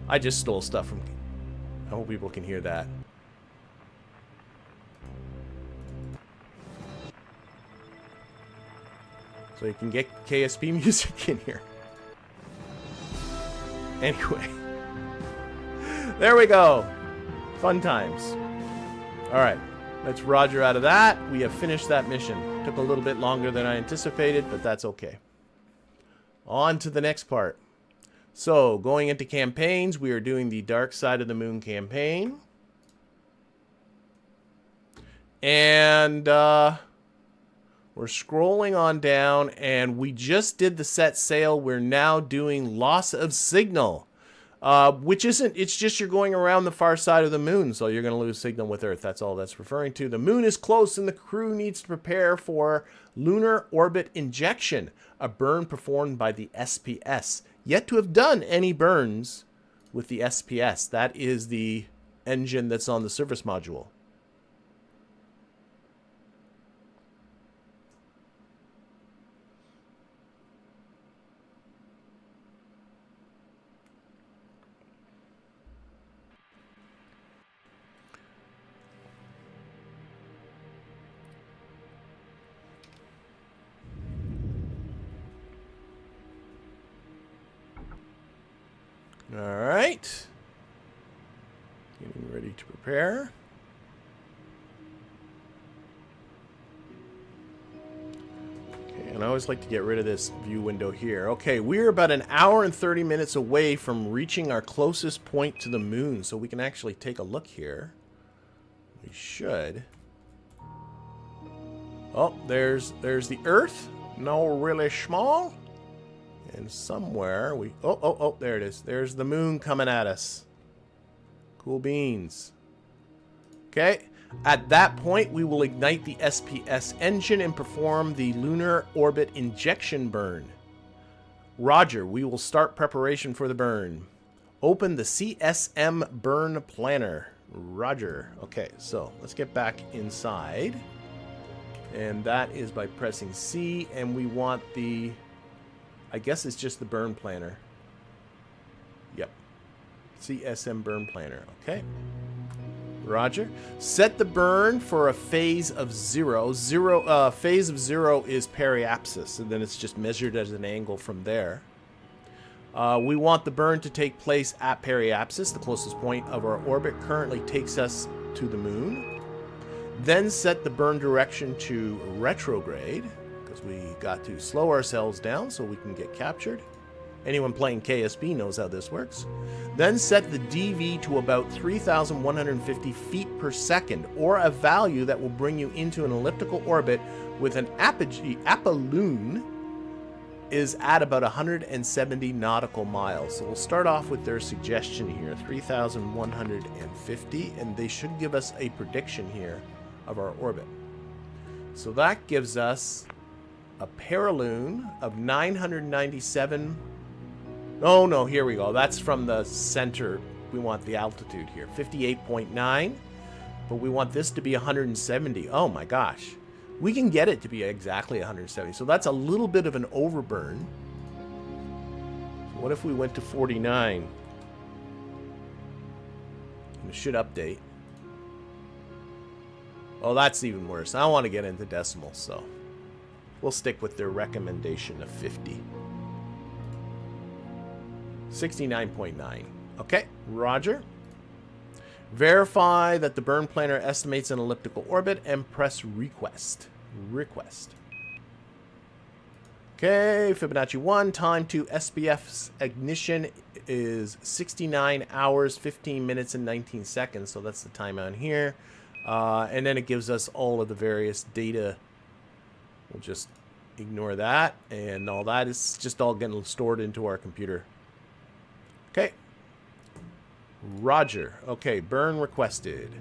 I just stole stuff from. I hope people can hear that. So you can get KSP music in here. Anyway, there we go. Fun times. All right, let's Roger out of that. We have finished that mission. Took a little bit longer than I anticipated, but that's okay. On to the next part. So, going into campaigns, we are doing the Dark Side of the Moon campaign. And we're scrolling on down, and we just did the set sail. We're now doing Loss of Signal, which isn't, it's just you're going around the far side of the moon, so you're going to lose signal with Earth. That's all that's referring to. The moon is close, and the crew needs to prepare for lunar orbit injection, a burn performed by the SPS. Yet to have done any burns with the SPS. That is the engine that's on the service module. All right. Getting ready to prepare. Okay, and I always like to get rid of this view window here. Okay, we're about an hour and 30 minutes away from reaching our closest point to the moon, so we can actually take a look here. We should. Oh, there's the Earth. No, really small. And somewhere we... Oh, there it is. There's the moon coming at us. Cool beans. Okay. At that point, we will ignite the SPS engine and perform the lunar orbit injection burn. Roger. We will start preparation for the burn. Open the CSM burn planner. Roger. Okay, so let's get back inside. And that is by pressing C, and we want the... I guess it's just the burn planner. Yep. CSM burn planner. Okay. Roger. Set the burn for a phase of 0. Phase of 0 is periapsis, and then it's just measured as an angle from there. We want the burn to take place at periapsis. The closest point of our orbit currently takes us to the moon. Then set the burn direction to retrograde, because we got to slow ourselves down so we can get captured. Anyone playing KSB knows how this works. Then set the DV to about 3,150 feet per second, or a value that will bring you into an elliptical orbit with an apogee. Apolune is at about 170 nautical miles. So we'll start off with their suggestion here, 3,150, and they should give us a prediction here of our orbit. So that gives us a paralune of 997. Oh no, here we go. That's from the center. We want the altitude here, 58.9, but we want this to be 170. Oh my gosh. We can get it to be exactly 170. So that's a little bit of an overburn. So what if we went to 49? And it should update. Oh, that's even worse. I don't want to get into decimals, so we'll stick with their recommendation of 50. 69.9. Okay, Roger. Verify that the burn planner estimates an elliptical orbit and press request. Request. Okay, Fibonacci 1, time to SPF's ignition is 69 hours, 15 minutes, and 19 seconds. So that's the time on here. And then it gives us all of the various data. We'll just ignore that. And all that is just all getting stored into our computer. Okay. Roger. Okay, burn requested.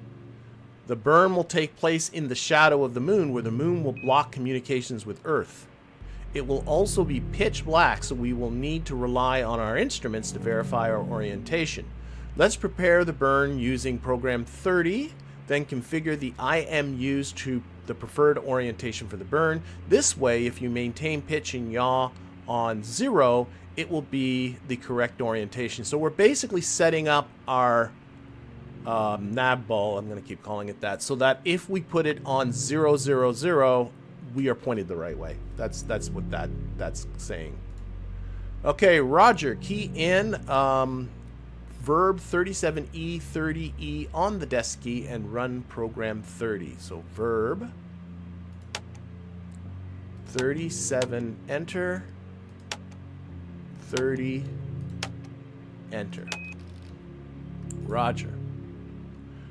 The burn will take place in the shadow of the moon, where the moon will block communications with Earth. It will also be pitch black, so we will need to rely on our instruments to verify our orientation. Let's prepare the burn using program 30, then configure the IMUs to the preferred orientation for the burn. This way, if you maintain pitch and yaw on 0, it will be the correct orientation. So we're basically setting up our nav ball, I'm going to keep calling it that, so that if we put it on 0, 0, 0, we are pointed the right way. That's what that's saying. Okay, Roger. Key in verb 37E 30E on the desk key and run program 30. So verb 37, enter, 30 Enter. Roger.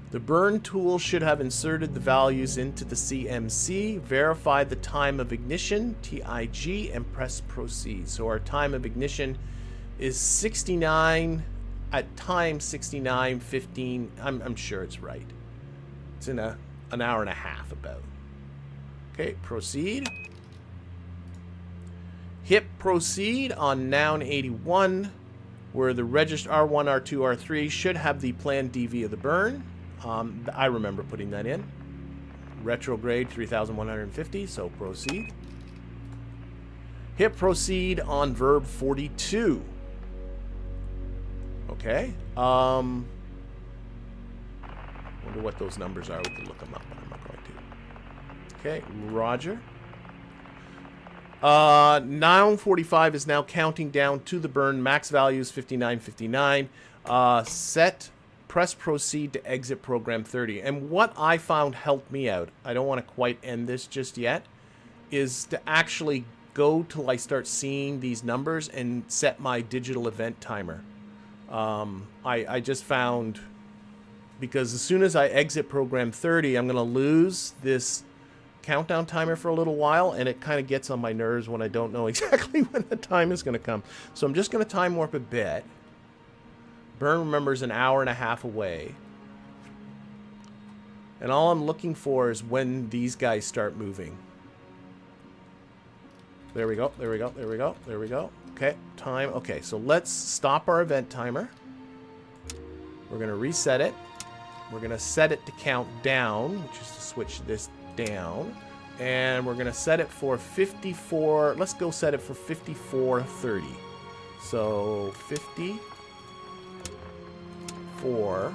The burn tool should have inserted the values into the CMC. Verify the time of ignition, TIG, and press proceed. So our time of ignition is 69 at time 69:15. I'm sure it's right. It's in an hour and a half about. Okay, proceed. Hit proceed on noun 81, where the register R1, R2, R3 should have the planned DV of the burn. I remember putting that in. Retrograde 3150, so proceed. Hit proceed on verb 42. Okay. Wonder what those numbers are. We can look them up, but I'm not going to. Okay, Roger. Noun 45 is now counting down to the burn. Max value is 5959. Press proceed to exit program 30. And what I found helped me out, I don't want to quite end this just yet, is to actually go till I start seeing these numbers and set my digital event timer. I just found, because as soon as I exit program 30, I'm going to lose this countdown timer for a little while, and it kind of gets on my nerves when I don't know exactly when the time is going to come. So I'm just going to time warp a bit. Burn, remember, is an hour and a half away. And all I'm looking for is when these guys start moving. There we go, there we go, there we go, there we go. Okay, time. Okay, so let's stop our event timer. We're going to reset it. We're going to set it to count down, which is to switch this down. And we're going to set it for 54. Let's go set it for 54:30. So 54:30.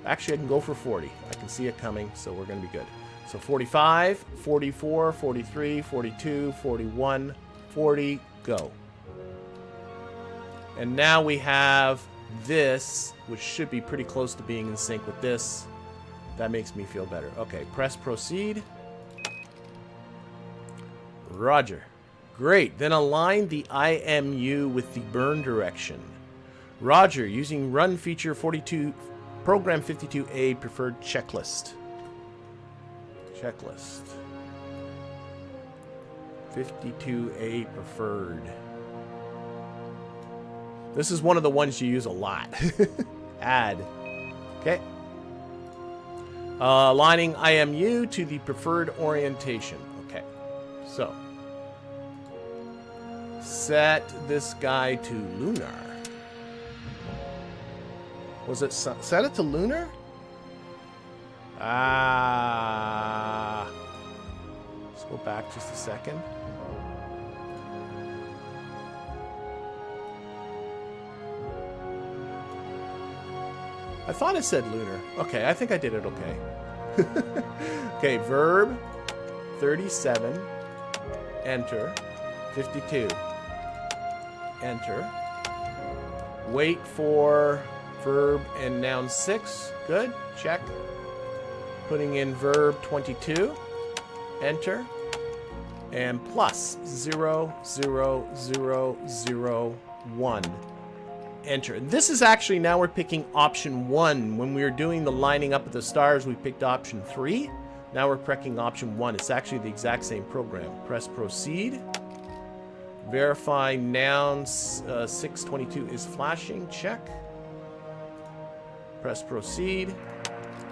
Actually, I can go for 40. I can see it coming, so we're going to be good. So 45, 44, 43, 42, 41, 40, go. And now we have this, which should be pretty close to being in sync with this. That makes me feel better. Okay, press proceed. Roger. Great. Then align the IMU with the burn direction. Roger. Using run feature 42, program 52A preferred checklist. Checklist. 52A preferred. This is one of the ones you use a lot. Add. Okay. Aligning IMU to the preferred orientation. Okay. So. Set this guy to Lunar. Was it set it to Lunar? Let's go back just a second. I thought it said Lunar. Okay, I think I did it okay. Okay, verb 37. Enter. 52. Enter. Wait for verb and noun 6. Good. Check. Putting in verb 22. Enter. And plus 0, 0, 0, 0, 1. Enter. This is actually, now we're picking option 1. When we were doing the lining up of the stars, we picked option 3. Now we're picking option 1. It's actually the exact same program. Press proceed. Verify noun 622 is flashing. Check. Press proceed.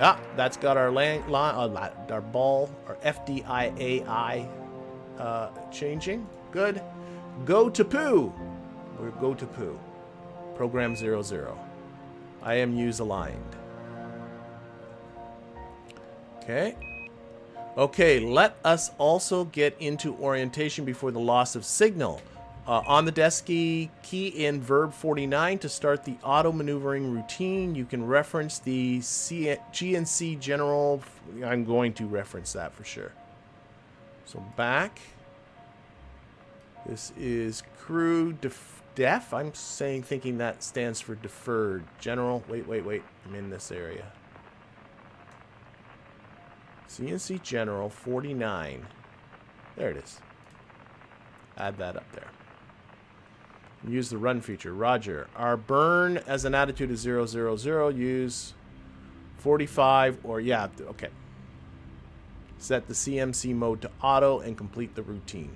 Ah, that's got our our ball, our FDIAI changing. Good. Go to poo. We're go to poo. Program 00. IMU's aligned. Okay. Okay, let us also get into orientation before the loss of signal. On the desk key in verb 49 to start the auto maneuvering routine. You can reference the GNC general. I'm going to reference that for sure. So back. This is crew def. I'm thinking that stands for deferred. General. Wait. I'm in this area. CNC General 49. There it is. Add that up there. Use the run feature. Roger. Our burn as an attitude is 0, 0, 0. Use 45 or yeah. Okay. Set the CMC mode to auto and complete the routine.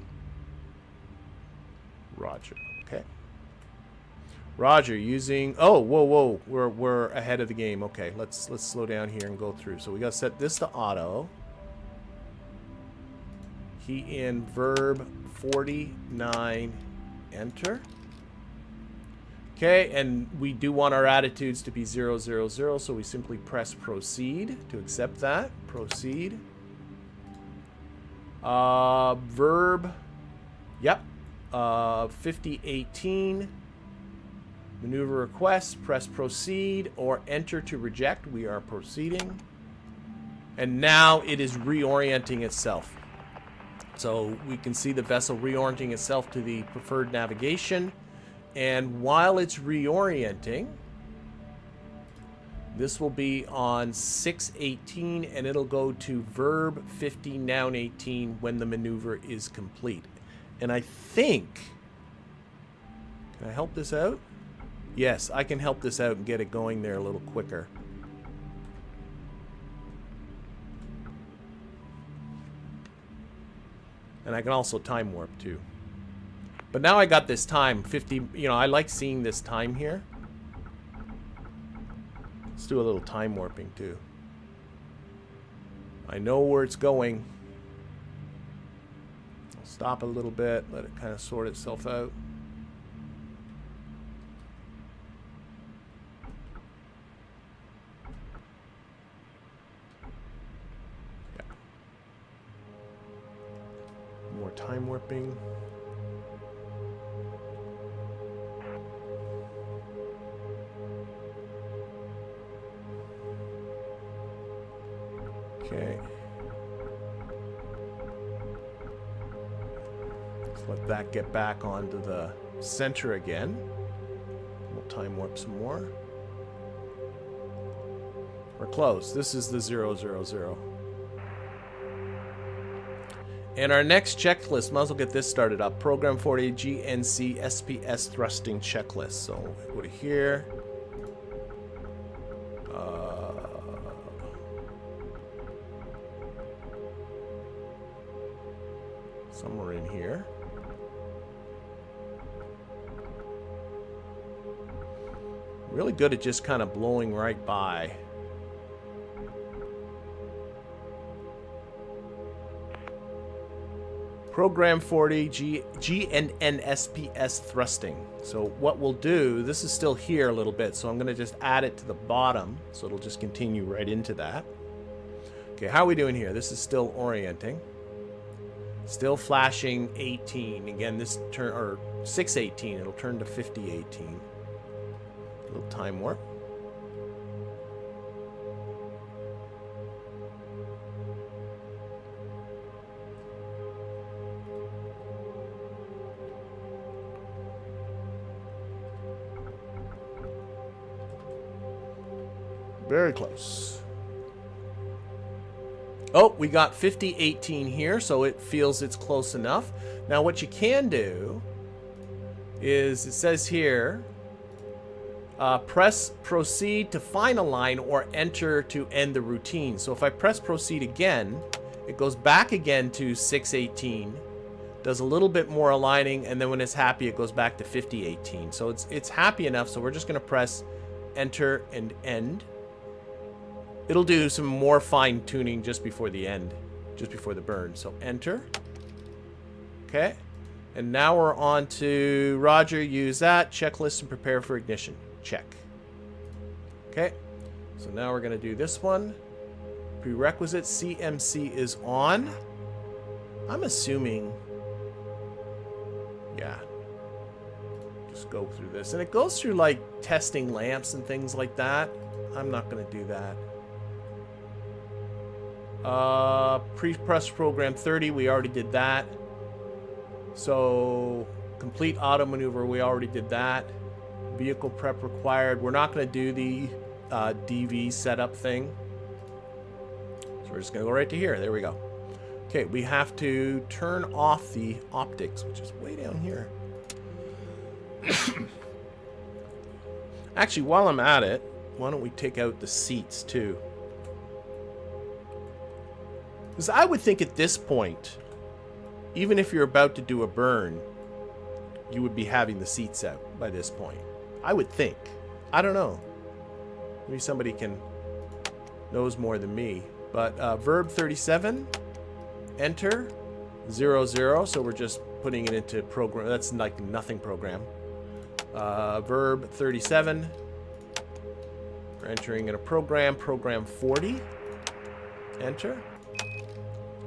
Roger. Okay. Roger. Using. Oh, whoa, whoa. We're ahead of the game. Okay. Let's slow down here and go through. So we got to set this to auto. Key in verb 49. Enter. Okay, and we do want our attitudes to be 0, 0, 0, so we simply press proceed to accept that. Proceed. Verb. Yep. 5018. Maneuver request. Press proceed or enter to reject. We are proceeding. And now it is reorienting itself. So we can see the vessel reorienting itself to the preferred navigation. And while it's reorienting, this will be on 618 and it'll go to verb 50 noun 18 when the maneuver is complete. And I think, can I help this out? Yes, I can help this out and get it going there a little quicker. And I can also time warp too. But now I got this time, 50, you know, I like seeing this time here. Let's do a little time warping too. I know where it's going. I'll stop a little bit, let it kind of sort itself out. Yeah. More time warping. Okay. Let's let that get back onto the center again. We'll time warp some more. We're close. This is the 0, 0, 0. And our next checklist, might as well get this started up. Program 40 GNC SPS thrusting checklist. So go to here. Somewhere in here. Really good at just kind of blowing right by. Program 40 GNN-SPS thrusting. So what we'll do, this is still here a little bit, so I'm going to just add it to the bottom, so it'll just continue right into that. Okay, how are we doing here? This is still orienting. Still flashing 18. Again, this turn, or 618, it'll turn to 5018. A little time warp. Very close. Oh, we got 5018 here, so it feels it's close enough. Now what you can do is, it says here, press proceed to final line or enter to end the routine. So if I press proceed again, it goes back again to 618, does a little bit more aligning, and then when it's happy, it goes back to 5018. So it's happy enough, so we're just going to press enter and end. It'll do some more fine tuning just before the end, just before the burn. So enter. Okay. And now we're on to Roger, use that, checklist and prepare for ignition. Check. Okay. So now we're going to do this one. Prerequisite CMC is on. I'm assuming, yeah. Just go through this. And it goes through like testing lamps and things like that. I'm not going to do that. Pre-press program 30, we already did that. So complete auto maneuver, we already did that. Vehicle prep required. We're not going to do the DV setup thing. So we're just going to go right to here. There we go. Okay, we have to turn off the optics, which is way down here. Actually, while I'm at it, why don't we take out the seats too? Because I would think at this point, even if you're about to do a burn, you would be having the seats out by this point. I would think. I don't know. Maybe somebody knows more than me. But verb 37, enter, 00. So we're just putting it into program. That's like nothing program. Verb 37. We're entering in a program. Program 40. Enter.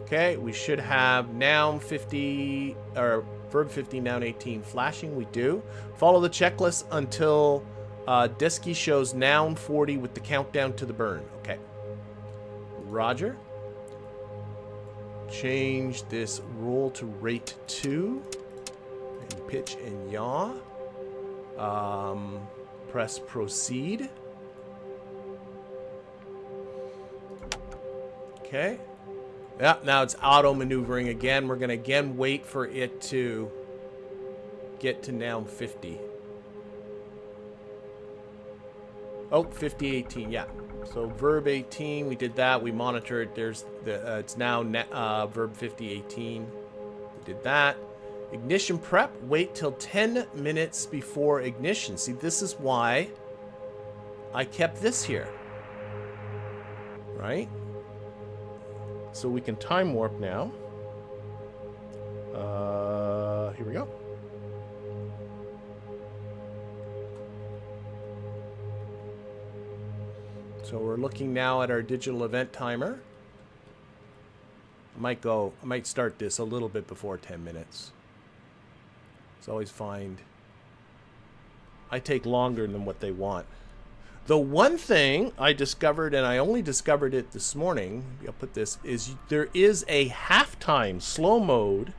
Okay, we should have noun 50 or verb 50, noun 18 flashing. We do. Follow the checklist until Desky shows noun 40 with the countdown to the burn. Okay. Roger. Change this roll to rate 2. And pitch and yaw. Press proceed. Okay. Yeah, now it's auto maneuvering again. We're going to again wait for it to get to noun 50. Oh, 50, 18, yeah. So verb 18, we did that. We monitored. There's the it's now verb 50, 18. We did that. Ignition prep. Wait till 10 minutes before ignition. See, this is why I kept this here. Right? So we can time warp now. Here we go. So we're looking now at our digital event timer. I might start this a little bit before 10 minutes. It's always find I take longer than what they want. The one thing I discovered, and I only discovered it this morning, I'll put this, is there is a halftime slow mode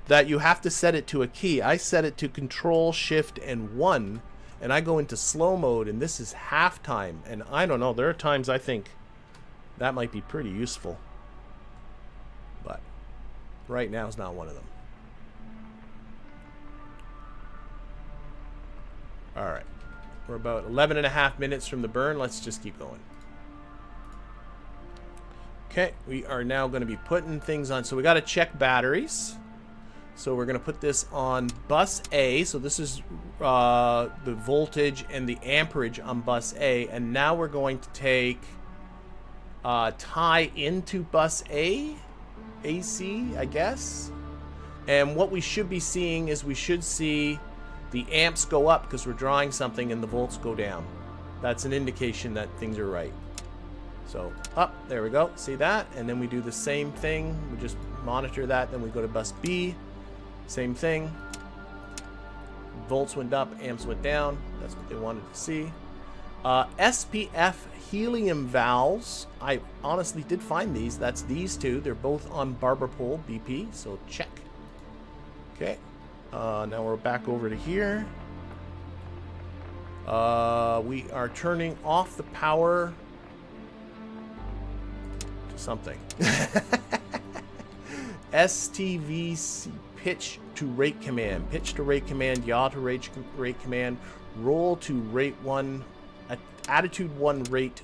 that you have to set it to a key. I set it to Control, Shift, and 1, and I go into slow mode, and this is halftime. And I don't know, there are times I think that might be pretty useful. But right now is not one of them. All right. We're about 11 and a half minutes from the burn. Let's just keep going. Okay, we are now going to be putting things on. So we got to check batteries. So we're going to put this on bus A. So this is the voltage and the amperage on bus A. And now we're going to take tie into bus A, AC, I guess. And what we should be seeing is we should see the amps go up because we're drawing something and the volts go down. That's an indication that things are right. So up, there we go. See that? And then we do the same thing. We just monitor that. Then we go to bus B. Same thing. Volts went up, amps went down. That's what they wanted to see. SPF helium valves. I honestly did find these. That's these two. They're both on barber pole BP. So check. Okay. Now we're back over to here. We are turning off the power to something. STVC pitch to rate command. Pitch to rate command, yaw to rate command, roll to rate 1, attitude 1, rate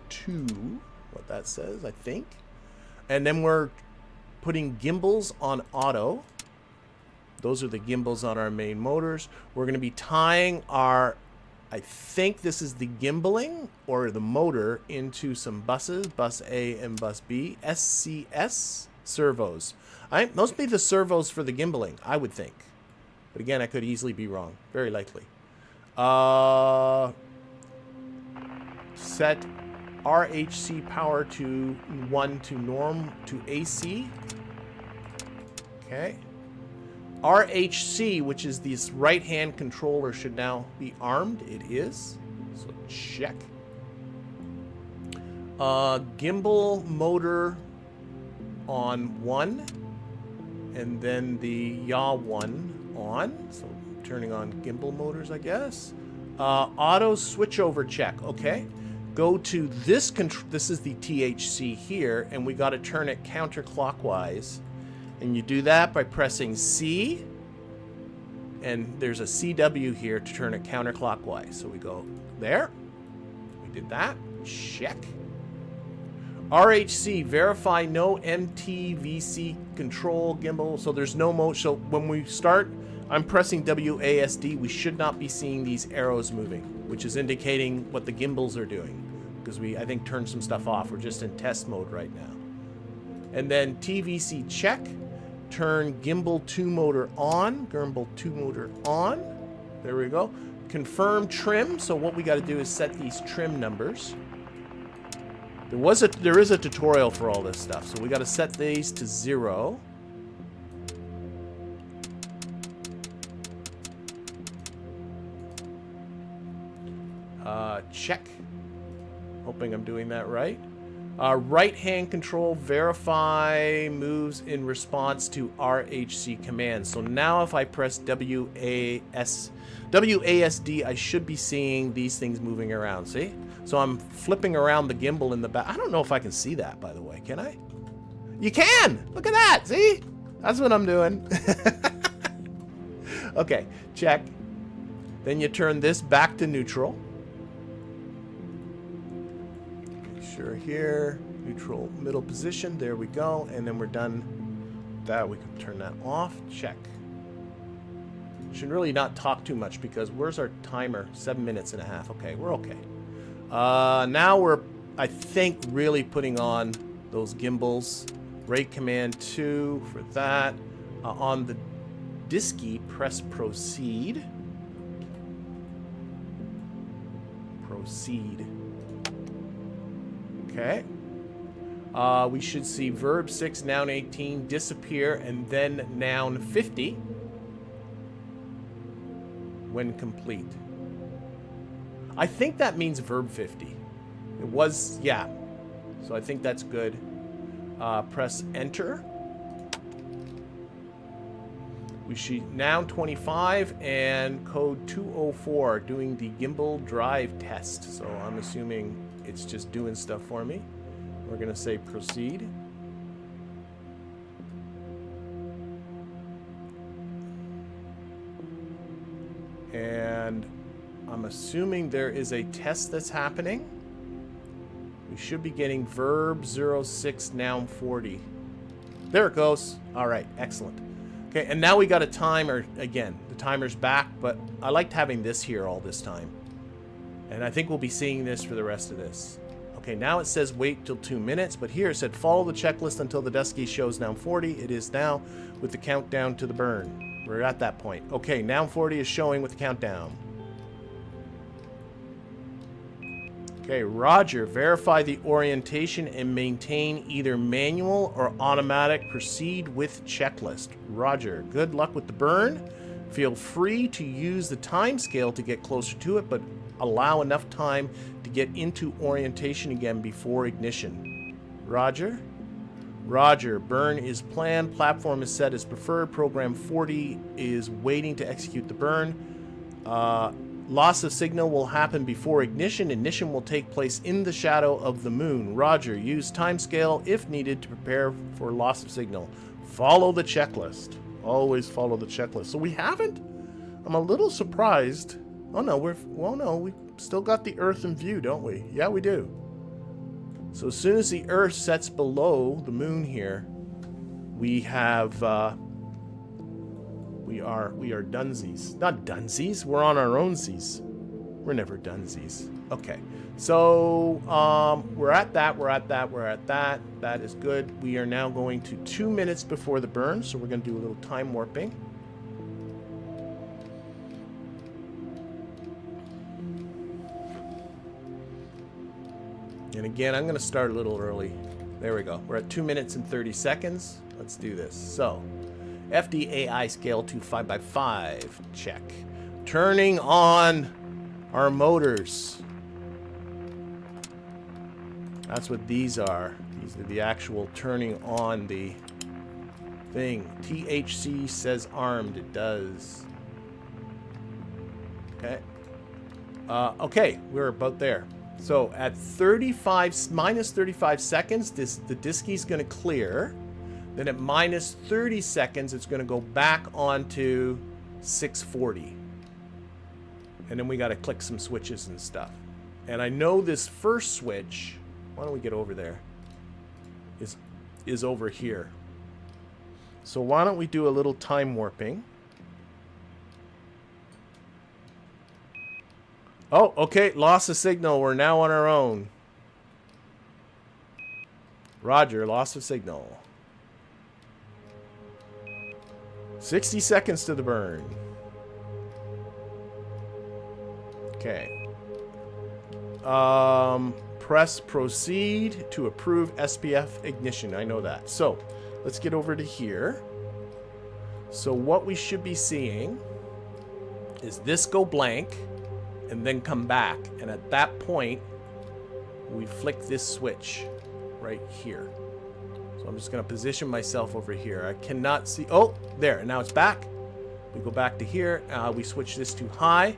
2. What that says, I think. And then we're putting gimbals on auto. Those are the gimbals on our main motors. We're going to be tying our, I think this is the gimbaling or the motor, into some buses, bus A and bus B. SCS servos. Those be the servos for the gimbaling, I would think. But again, I could easily be wrong. Very likely. Set RHC power to 1 to norm to AC. Okay. RHC, which is this right-hand controller, should now be armed. It is. So check. Gimbal motor on 1. And then the yaw 1 on. So turning on gimbal motors, I guess. Auto switchover check. Okay. Go to this control. This is the THC here. And we got to turn it counterclockwise. And you do that by pressing C and there's a CW here to turn it counterclockwise. So we go there. We did that. Check. RHC, verify no MTVC control gimbal. So there's no mode. So when we start, I'm pressing WASD. We should not be seeing these arrows moving, which is indicating what the gimbals are doing. Because we, I think, turned some stuff off. We're just in test mode right now. And then TVC check. Turn gimbal 2 motor on. Gimbal 2 motor on. There we go. Confirm trim. So what we got to do is set these trim numbers. There is a tutorial for all this stuff. So we got to set these to 0. Check. Hoping I'm doing that right. Right hand control, verify moves in response to RHC commands. So now if I press WASD, I should be seeing these things moving around. See? So I'm flipping around the gimbal in the back. I don't know if I can see that, by the way. Can I? You can! Look at that! See? That's what I'm doing. Okay, check. Then you turn this back to neutral. Sure here, neutral middle position, there we go, and then we're done with that. We can turn that off. Check. Should really not talk too much because where's our timer? 7 minutes and a half. Okay, we're okay. Now we're, I think, really putting on those gimbals. Rate command 2 for that. On the disky, press proceed. Proceed. Okay. We should see verb 6, noun 18 disappear, and then noun 50 when complete. I think that means verb 50. It was, yeah. So I think that's good. Press enter. We see noun 25 and code 204 doing the gimbal drive test. So I'm assuming it's just doing stuff for me. We're going to say proceed. And I'm assuming there is a test that's happening. We should be getting verb 06, noun 40. There it goes. All right, excellent. Okay, and now we got a timer again. The timer's back, but I liked having this here all this time. And I think we'll be seeing this for the rest of this. Okay, now it says wait till 2 minutes, but here it said follow the checklist until the Dusky shows noun 40. It is now with the countdown to the burn. We're at that point. Okay, noun 40 is showing with the countdown. Okay, Roger, verify the orientation and maintain either manual or automatic. Proceed with checklist. Roger, good luck with the burn. Feel free to use the time scale to get closer to it, but allow enough time to get into orientation again before ignition. Roger. Roger, burn is planned. Platform is set as preferred. Program 40 is waiting to execute the burn. Loss of signal will happen before ignition. Ignition will take place in the shadow of the moon. Roger, use timescale if needed to prepare for loss of signal. Follow the checklist. Always follow the checklist. So we haven't? I'm a little surprised. Oh no, we still got the Earth in view, don't we? Yeah, we do. So as soon as the Earth sets below the moon here, we have we are dunsies. Not dunsies, we're on our own seas. We're never dunsies. Okay. So we're at that. That is good. We are now going to 2 minutes before the burn, so we're going to do a little time warping. And again, I'm going to start a little early. There we go. We're at 2 minutes and 30 seconds. Let's do this. So, FDAI scale to 5x5. Check. Turning on our motors. That's what these are. These are the actual turning on the thing. THC says armed. It does. Okay. Okay, we're about there. So at minus 35 seconds, the diskie's going to clear. Then at minus 30 seconds, it's going to go back onto 640. And then we got to click some switches and stuff. And I know this first switch, why don't we get over there, is over here. So why don't we do a little time warping. Oh, okay, lost the signal. We're now on our own. Roger, loss of signal. 60 seconds to the burn. Okay. Press proceed to approve SPF ignition. I know that. So, let's get over to here. So what we should be seeing is this go blank and then come back. And at that point, we flick this switch right here. So I'm just going to position myself over here. I cannot see. Oh, there. And now it's back. We go back to here. We switch this to high.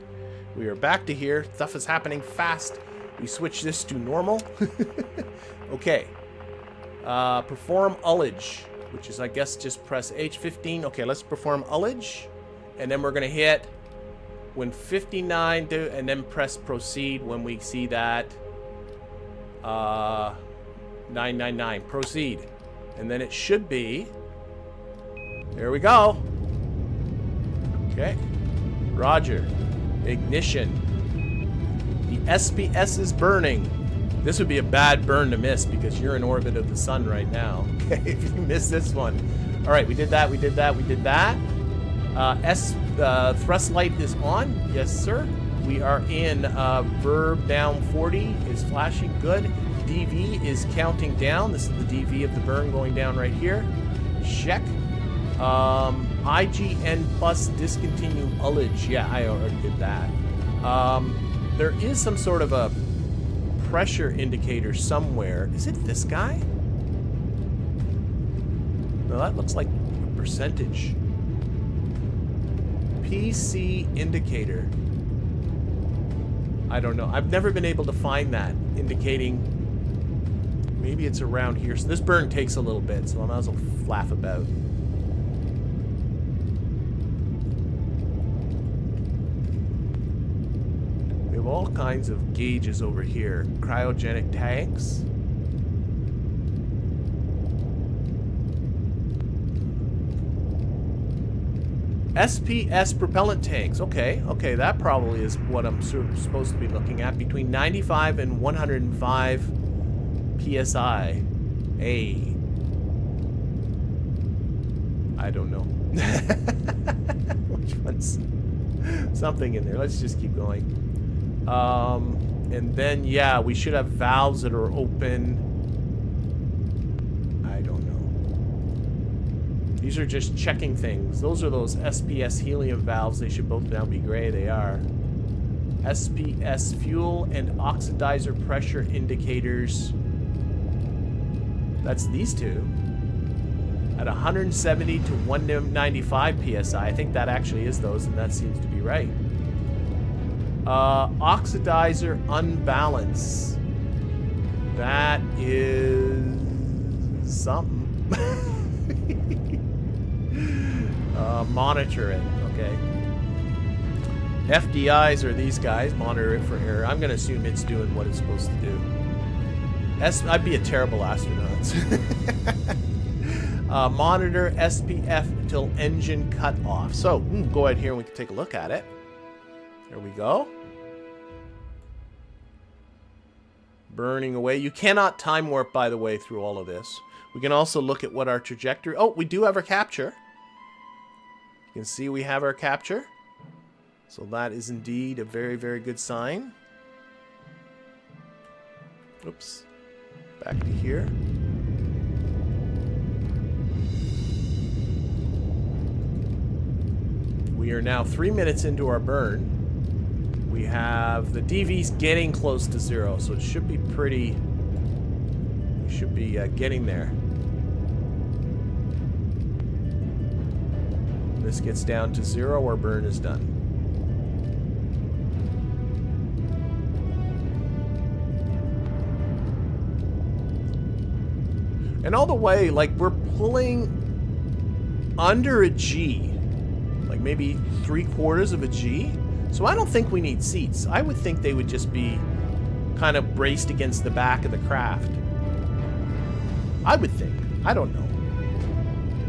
We are back to here. Stuff is happening fast. We switch this to normal. Okay. Perform ullage, which is, I guess, just press H15. Okay, let's perform ullage. And then we're going to hit when 59 do, and then press proceed when we see that 999. Proceed. And then it should be. There we go. Okay. Roger. Ignition. The SPS is burning. This would be a bad burn to miss because you're in orbit of the sun right now. Okay, if you miss this one. All right, we did that, we did that, we did that. Thrust light is on. Yes, sir. We are in verb down 40 is flashing. Good. DV is counting down. This is the DV of the burn going down right here. Check. IGN plus discontinue ullage. Yeah, I already did that. There is some sort of a pressure indicator somewhere. Is it this guy? No, that looks like a percentage. PC indicator. I don't know. I've never been able to find that indicating. Maybe it's around here. So this burn takes a little bit, so I might as well flaff about. We have all kinds of gauges over here. Cryogenic tanks. SPS propellant tanks. Okay, okay, that probably is what I'm supposed to be looking at. Between 95 and 105 PSI. I don't know. Which one's something in there? Let's just keep going. And then, yeah, we should have valves that are open. I don't know. These are just checking things. Those are those SPS helium valves. They should both now be gray. They are. SPS fuel and oxidizer pressure indicators. That's these two. At 170 to 195 PSI. I think that actually is those, and that seems to be right. Oxidizer unbalance. That is something. Monitor it. Okay. FDIs are these guys. Monitor it for error. I'm going to assume it's doing what it's supposed to do. I'd be a terrible astronaut. Monitor SPF until engine cut off. So, go ahead here and we can take a look at it. There we go. Burning away. You cannot time warp, by the way, through all of this. We can also look at what our trajectory... Oh, we do have our capture. You can see we have our capture. So that is indeed a very, very good sign. Oops. Back to here. We are now 3 minutes into our burn. We have the DV's getting close to 0, so it should be pretty... We should be getting there. When this gets down to 0, our burn is done. And all the way, like, we're pulling under a G. Like maybe 3/4 of a G. So I don't think we need seats. I would think they would just be kind of braced against the back of the craft. I would think. I don't know.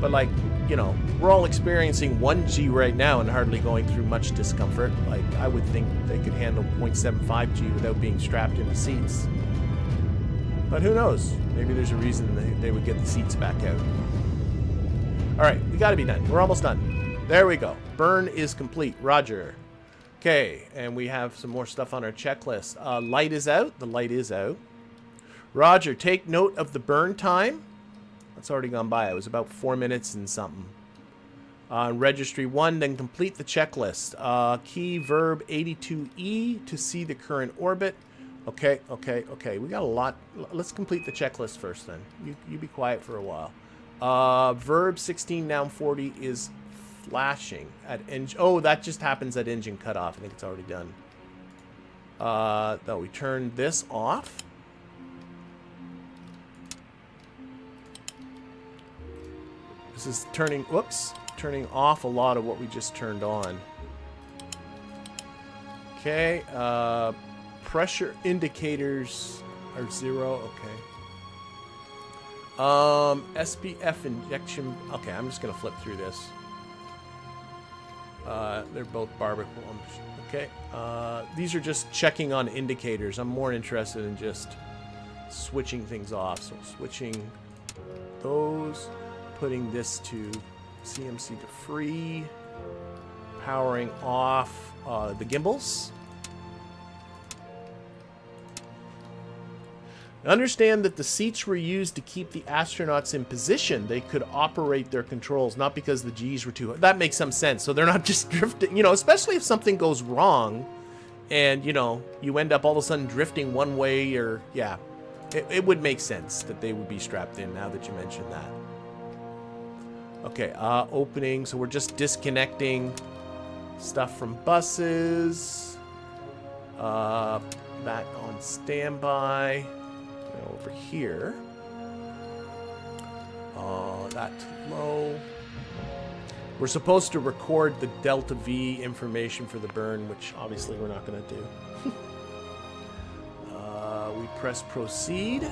But like, you know, we're all experiencing 1 G right now and hardly going through much discomfort. Like, I would think they could handle 0.75 G without being strapped into seats. But who knows? Maybe there's a reason they would get the seats back out. Alright, we gotta be done. We're almost done. There we go. Burn is complete. Roger. Okay, and we have some more stuff on our checklist. Light is out. The light is out. Roger, take note of the burn time. That's already gone by. It was about 4 minutes and something. Registry 1, then complete the checklist. Key verb 82E to see the current orbit. Okay. We got a lot. Let's complete the checklist first then. You be quiet for a while. Verb 16, noun 40 is flashing at engine. Oh, that just happens at engine cutoff. I think it's already done. No, we turned this off. This is turning off a lot of what we just turned on. Okay, pressure indicators are 0, okay. SPF injection, okay, I'm just gonna flip through this. They're both barbecue. Okay. These are just checking on indicators. I'm more interested in just switching things off. So switching those, putting this to CMC to free, powering off the gimbals. Understand that the seats were used to keep the astronauts in position. They could operate their controls, not because the G's were too high. That makes some sense. So they're not just drifting, you know, especially if something goes wrong and, you know, you end up all of a sudden drifting one way or, yeah. It would make sense that they would be strapped in now that you mentioned that. Okay, opening. So we're just disconnecting stuff from buses. That on standby. Over here. That's low. We're supposed to record the delta V information for the burn, which obviously we're not going to do. We press proceed.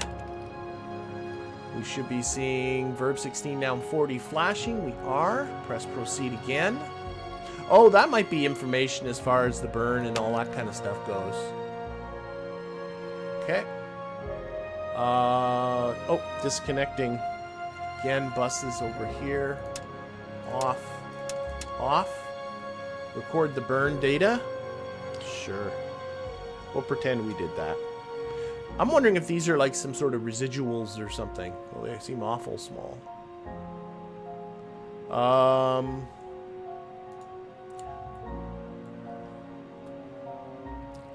We should be seeing verb 16, noun 40 flashing. We are. Press proceed again. Oh, that might be information as far as the burn and all that kind of stuff goes. Okay. Oh, disconnecting. Again, buses over here. Off. Off. Record the burn data. Sure. We'll pretend we did that. I'm wondering if these are like some sort of residuals or something. Well, they seem awful small.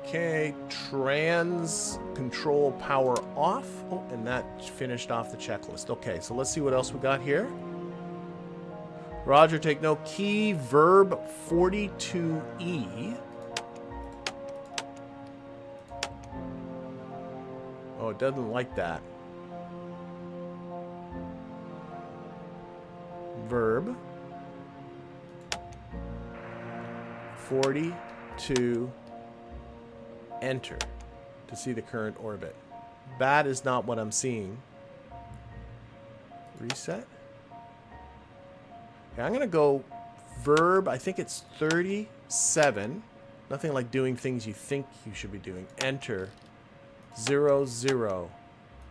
Okay, trans control power off. Oh, and that finished off the checklist. Okay, so let's see what else we got here. Roger, take note. Key verb 42E. Oh, it doesn't like that. Verb 42 enter to see the current orbit. That is not what I'm seeing. Reset. Okay, I'm gonna go verb, I think it's 37. Nothing like doing things you think you should be doing. Enter 00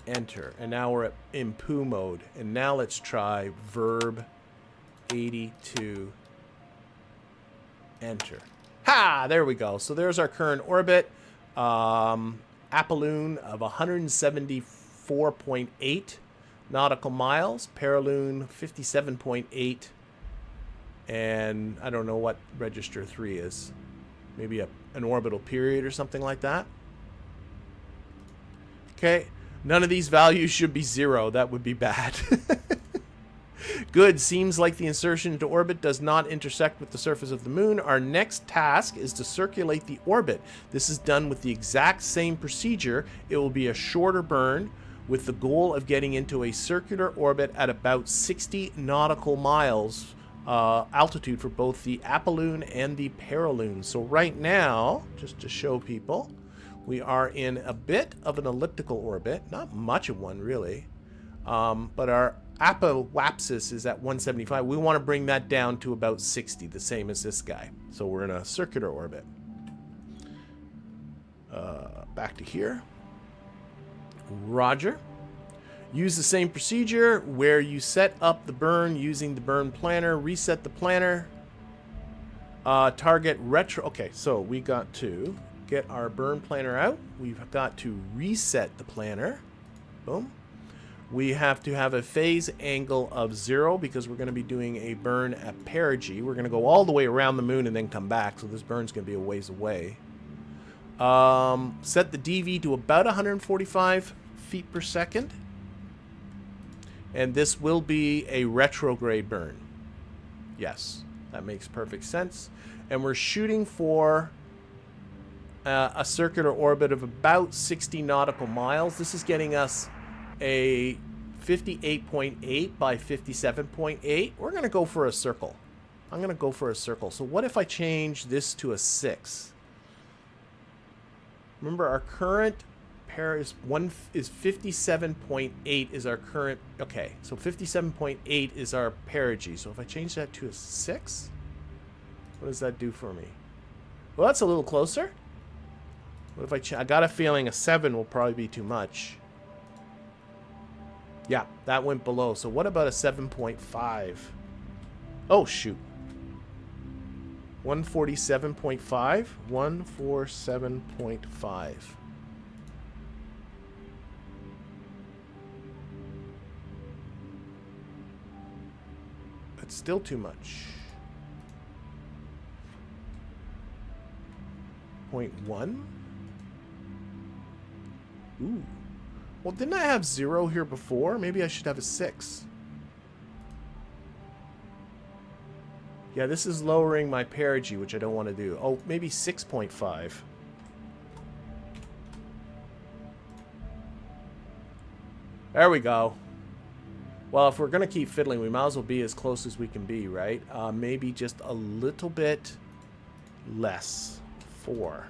enter. And now we're in poo mode. And now let's try verb 82 enter. Ha! There we go. So there's our current orbit. Apolloon of 174.8 nautical miles. Paraloon 57.8. And I don't know what register 3 is. Maybe an orbital period or something like that. Okay. None of these values should be 0. That would be bad. Good. Seems like the insertion into orbit does not intersect with the surface of the moon. Our next task is to circulate the orbit. This is done with the exact same procedure. It will be a shorter burn with the goal of getting into a circular orbit at about 60 nautical miles altitude for both the apiloon and the paraloon. So right now, just to show people, we are in a bit of an elliptical orbit. Not much of one, really. But our apoapsis is at 175. We want to bring that down to about 60, the same as this guy. So we're in a circular orbit. Back to here. Roger. Use the same procedure where you set up the burn using the burn planner, reset the planner, target retro. Okay, so we got to get our burn planner out. We've got to reset the planner. Boom. We have to have a phase angle of 0 because we're going to be doing a burn at perigee. We're going to go all the way around the moon and then come back, so this burn's going to be a ways away. Set the DV to about 145 feet per second. And this will be a retrograde burn. Yes, that makes perfect sense. And we're shooting for a circular orbit of about 60 nautical miles. This is getting us a 58.8 by 57.8. We're going to go for a circle. I'm going to go for a circle. So what if I change this to a 6? Remember, our current pair is 57.8 is our current. Okay, so 57.8 is our perigee. So if I change that to a 6, what does that do for me? Well, that's a little closer. What if I got a feeling a 7 will probably be too much. Yeah, that went below. So what about a 7.5? Oh, shoot. 147.5? 147.5. That's still too much. 0.1? Ooh. Well, didn't I have 0 here before? Maybe I should have a 6. Yeah, this is lowering my perigee, which I don't want to do. Oh, maybe 6.5. There we go. Well, if we're going to keep fiddling, we might as well be as close as we can be, right? Maybe just a little bit less. 4.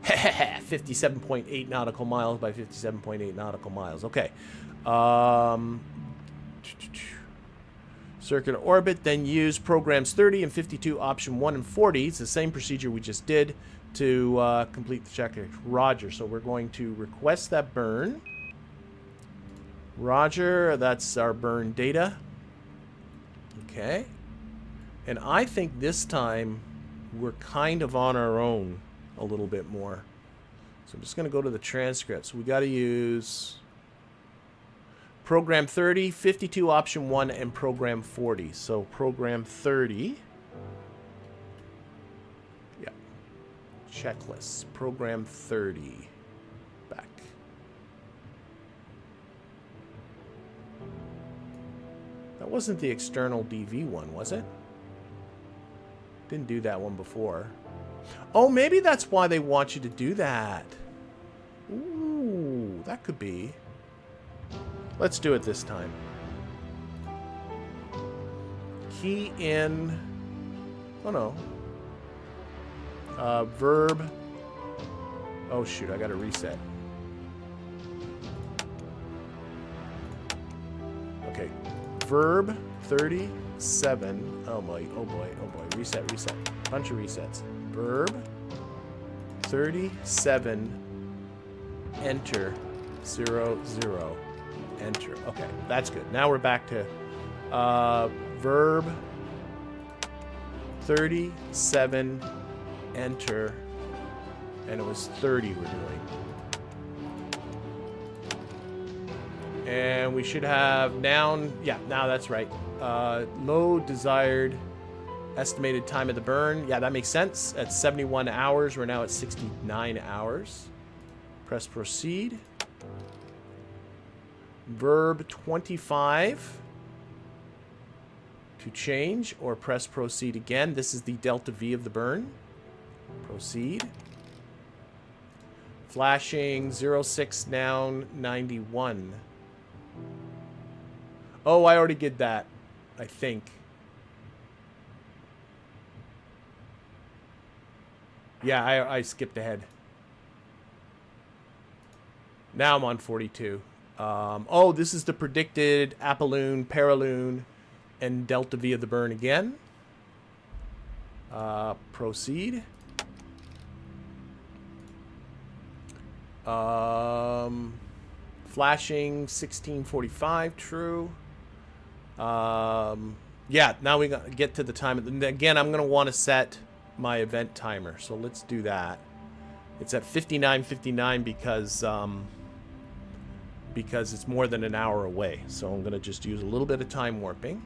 57.8 nautical miles by 57.8 nautical miles. Okay. Circular orbit, then use programs 30 and 52, option 1 and 40. It's the same procedure we just did to complete the checklist. Roger. So we're going to request that burn. Roger. That's our burn data. Okay. And I think this time we're kind of on our own a little bit more. So I'm just going to go to the transcript. So we got to use program 30, 52 option 1, and program 40. So program 30. Yeah. Checklists. Program 30. Back. That wasn't the external DV one, was it? Didn't do that one before. Oh, maybe that's why they want you to do that. Ooh, that could be. Let's do it this time. Key in. Oh no. Verb. Oh shoot, I gotta reset. Okay. Verb 37. Oh boy, oh boy, oh boy. Reset, reset. Bunch of resets. Verb 37. Enter 0, 0. Enter. Okay, that's good. Now we're back to verb 37. Enter. And it was 30 we're doing. And we should have noun. Yeah, now that's right. Low desired estimated time of the burn. Yeah, that makes sense. At 71 hours. We're now at 69 hours. Press proceed. Verb 25 to change, or press proceed again. This is the delta V of the burn. Proceed. Flashing 06 noun 91. Oh, I already did that. I think. Yeah, I skipped ahead. Now I'm on 42. Oh, this is the predicted apoloon, paraloon, and delta V of the burn again. Proceed. Flashing 1645, true. Yeah, now we got to get to the time. And again, I'm going to want to set my event timer. So let's do that. It's at 59:59 because it's more than an hour away. So I'm going to just use a little bit of time warping.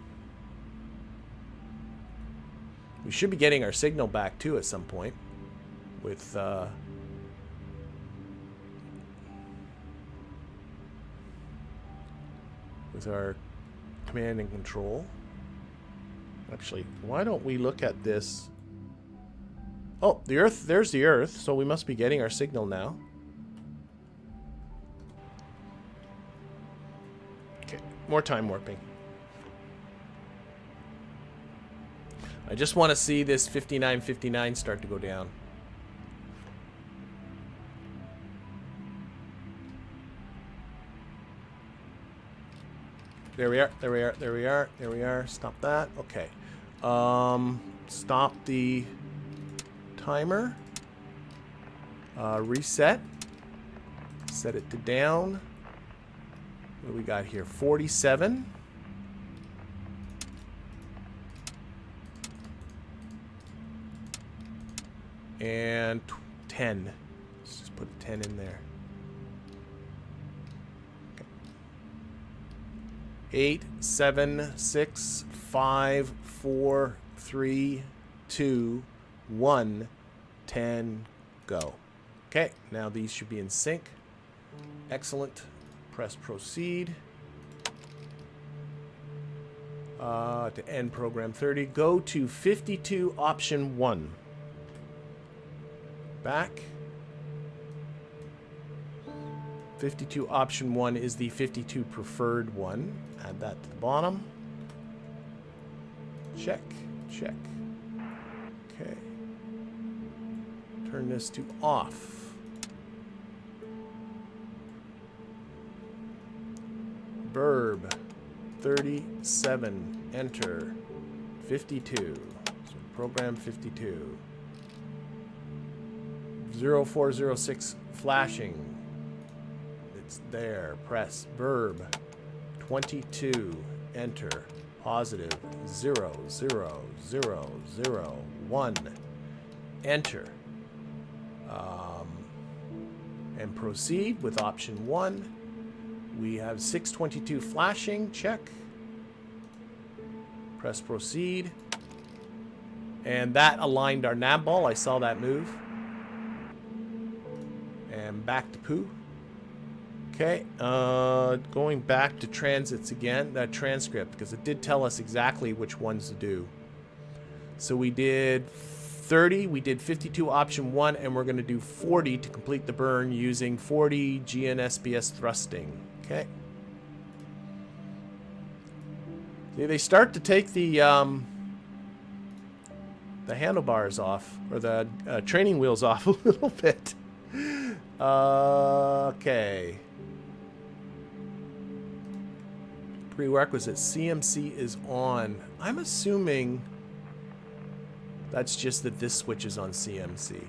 We should be getting our signal back too at some point with our command and control. Actually, why don't we look at this? Oh, the Earth, there's the Earth, so we must be getting our signal now. Okay, more time warping. I just want to see this 59:59 start to go down. There we are, there we are, there we are, there we are. Stop that. Okay. Stop the timer. Reset. Set it to down. What do we got here? 47. And 10. Let's just put a 10 in there. 8, 7, 6, 5, 4, 3, 2, 1, 10, go. Okay, now these should be in sync. Excellent. Press proceed. To end program 30, go to 52 option 1. Back. 52 option 1 is the 52 preferred one. Add that to the bottom. Check, check. Okay. Turn this to off. Verb 37, enter. 52. So program 52. 0406 flashing. It's there. Press verb 22, enter. Positive 0, 0, 0, 0, 1. Enter. And proceed with option 1. We have 622 flashing. Check. Press proceed. And that aligned our nav ball. I saw that move. And back to poo. Okay, going back to transits again, that transcript, because it did tell us exactly which ones to do. So we did 30, we did 52 option 1, and we're going to do 40 to complete the burn using 40 GNSBS thrusting. Okay. See, they start to take the handlebars off, or the training wheels off a little bit. Okay. Prerequisite, CMC is on. I'm assuming that's just that this switch is on CMC.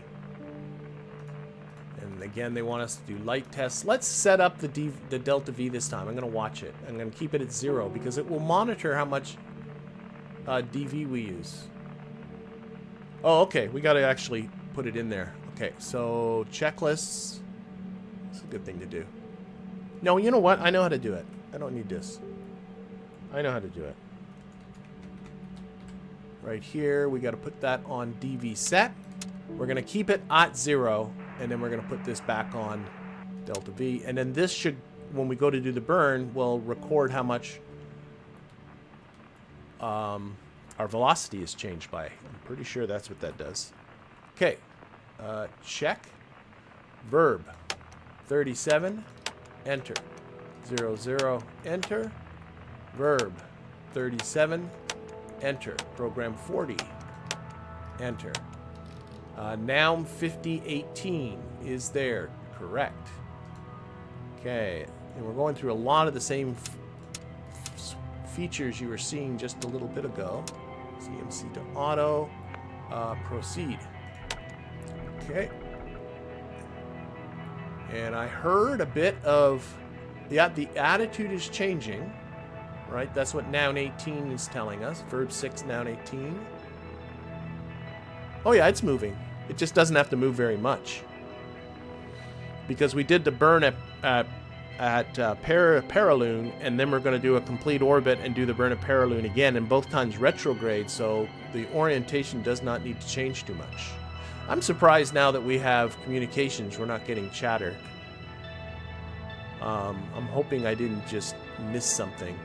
And again, they want us to do light tests. Let's set up the delta V this time. I'm going to watch it. I'm going to keep it at 0 because it will monitor how much DV we use. Oh, okay. We got to actually put it in there. Okay, so checklists. It's a good thing to do. No, you know what? I know how to do it. I don't need this. I know how to do it. Right here, we got to put that on DV set. We're going to keep it at 0, and then we're going to put this back on delta V. And then this should, when we go to do the burn, will record how much our velocity is changed by. I'm pretty sure that's what that does. Okay. Check. Verb 37, enter. 00, enter. Verb 37, enter. Program 40, enter. Now 5018 is there, correct. Okay, and we're going through a lot of the same features you were seeing just a little bit ago. CMC to auto, proceed. Okay. And I heard a bit of, yeah, the attitude is changing, right? That's what noun 18 is telling us. Verb 6, noun 18. Oh yeah, it's moving. It just doesn't have to move very much. Because we did the burn at Paraloon, and then we're going to do a complete orbit and do the burn at Paraloon again, and both times retrograde, so the orientation does not need to change too much. I'm surprised now that we have communications, we're not getting chatter. I'm hoping I didn't just miss something.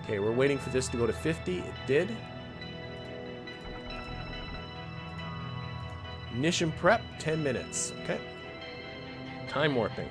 Okay, we're waiting for this to go to 50. It did. Ignition prep, 10 minutes. Okay. Time warping.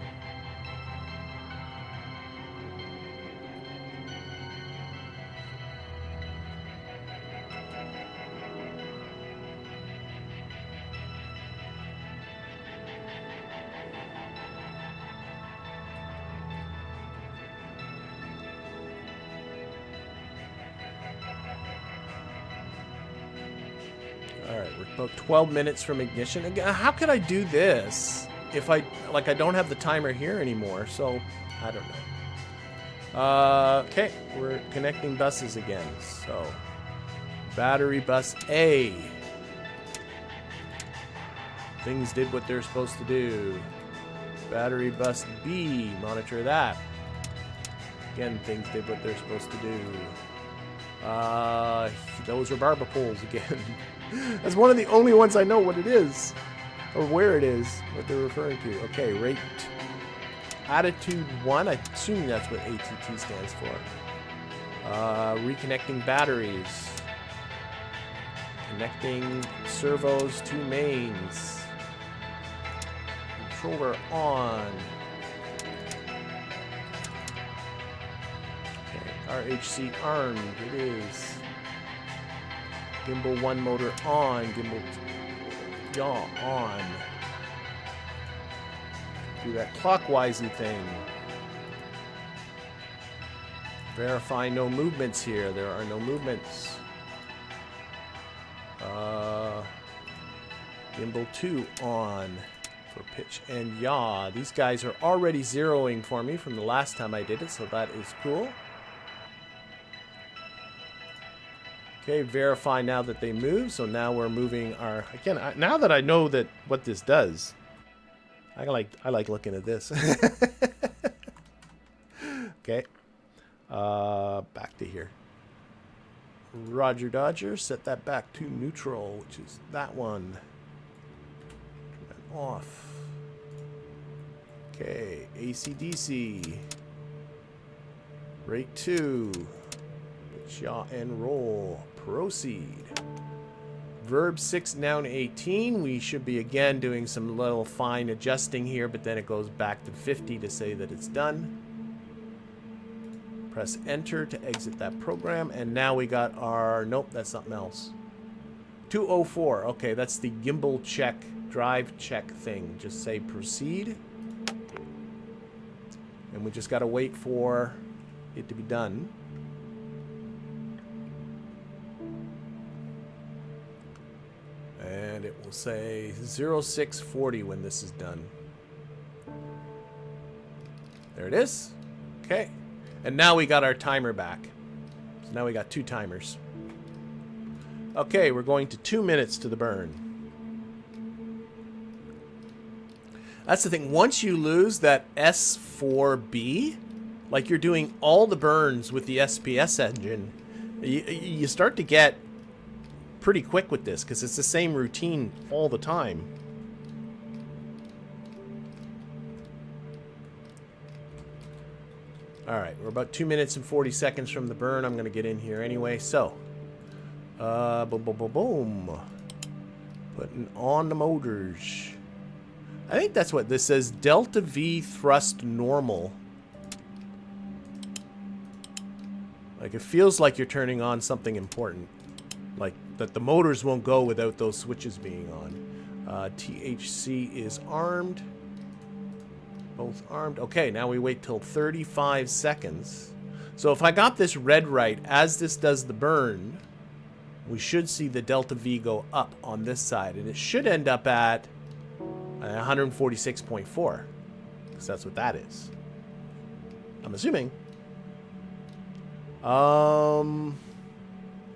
Alright, we're about 12 minutes from ignition. Again, how could I do this if I don't have the timer here anymore? So, I don't know. Okay, we're connecting buses again. So, battery bus A. Things did what they're supposed to do. Battery bus B, monitor that. Again, things did what they're supposed to do. Those are barber poles again. That's one of the only ones I know what it is. Or where it is, what they're referring to. Okay, rate. Attitude 1, I assume that's what ATT stands for. Reconnecting batteries. Connecting servos to mains. Controller on. RHC armed, it is. Gimbal 1 motor on, gimbal yaw on. Do that clockwise-y thing. Verify no movements here. There are no movements. Gimbal 2 on for pitch and yaw. These guys are already zeroing for me from the last time I did it, so that is cool. Okay, verify now that they move. So now we're moving our, again, now that I know that what this does, I like looking at this. Okay. Back to here. Roger Dodger, set that back to neutral, which is that one. Turn that off. Okay, AC/DC. Rate 2. Yaw and roll. Proceed. Verb 6, noun 18. We should be again doing some little fine adjusting here, but then it goes back to 50 to say that it's done. Press enter to exit that program, and now we got our, nope, that's something else. 204. Okay, that's the gimbal check, drive check thing. Just say proceed. And we just got to wait for it to be done. And it will say 0640 when this is done. There it is. Okay. And now we got our timer back. So now we got 2 timers. Okay, we're going to 2 minutes to the burn. That's the thing. Once you lose that S-IVB, like you're doing all the burns with the SPS engine, you start to get pretty quick with this because it's the same routine all the time. Alright, we're about 2 minutes and 40 seconds from the burn. I'm going to get in here anyway. So, boom, boom, boom, boom. Putting on the motors. I think that's what this says. Delta V thrust normal. Like Like, it feels like you're turning on something important. Like, that the motors won't go without those switches being on. THC is armed. Both armed. Okay, now we wait till 35 seconds. So if I got this red right, as this does the burn, we should see the delta V go up on this side. And it should end up at 146.4. Because that's what that is. I'm assuming.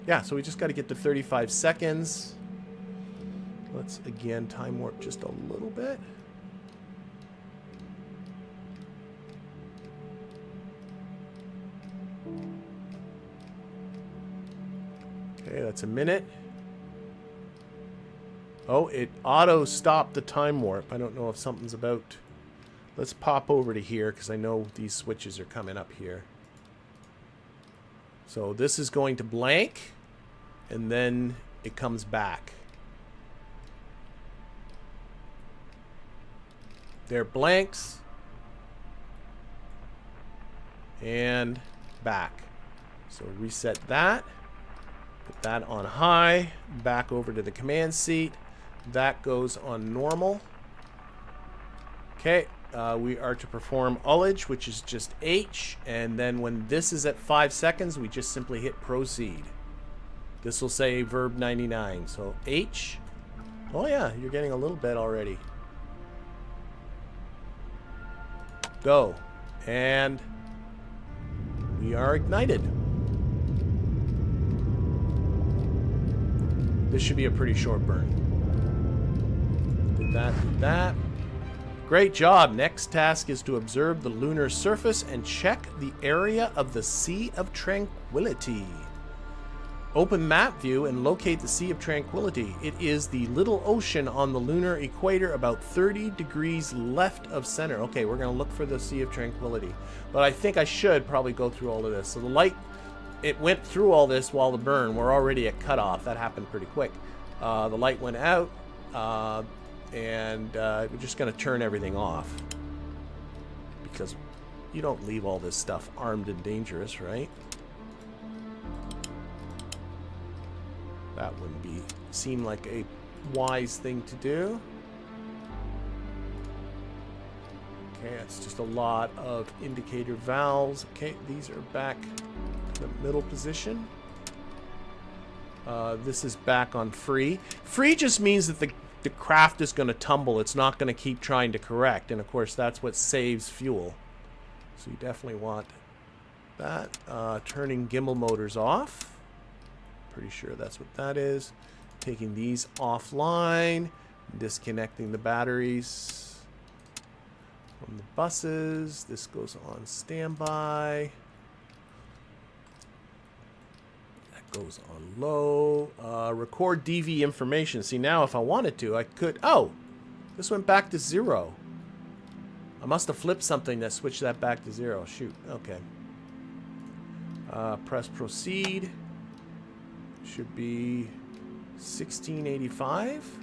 Yeah, so we just got to get to 35 seconds. Let's, again, time warp just a little bit. Okay, that's a minute. Oh, it auto-stopped the time warp. I don't know if something's about... Let's pop over to here, because I know these switches are coming up here. So this is going to blank, and then it comes back. There blanks, and back. So reset that. Put that on high, back over to the command seat. That goes on normal. Okay, we are to perform ullage, which is just H, and then when this is at 5 seconds, we just simply hit proceed. This will say verb 99, so H. Oh yeah, you're getting a little bit already. Go, and we are ignited. This should be a pretty short burn. Did that. Great job. Next task is to observe the lunar surface and check the area of the Sea of Tranquility. Open map view and locate the Sea of Tranquility. It is the little ocean on the lunar equator about 30 degrees left of center. Okay, we're going to look for the Sea of Tranquility. But I think I should probably go through all of this. So the light, it went through all this while the burn. We're already at cutoff. That happened pretty quick. The light went out. And we're just going to turn everything off. Because you don't leave all this stuff armed and dangerous, right? That wouldn't seem like a wise thing to do. Okay, it's just a lot of indicator valves. Okay, these are back to the middle position. This is back on free. Free just means that the craft is going to tumble. It's not going to keep trying to correct. And of course, that's what saves fuel. So you definitely want that. Turning gimbal motors off. Pretty sure that's what that is. Taking these offline. Disconnecting the batteries from the buses. This goes on standby. Goes on low. Record DV information. See, now if I wanted to, I could... Oh! This went back to 0. I must have flipped something that switched that back to 0. Shoot. Okay. Press proceed. Should be 1685.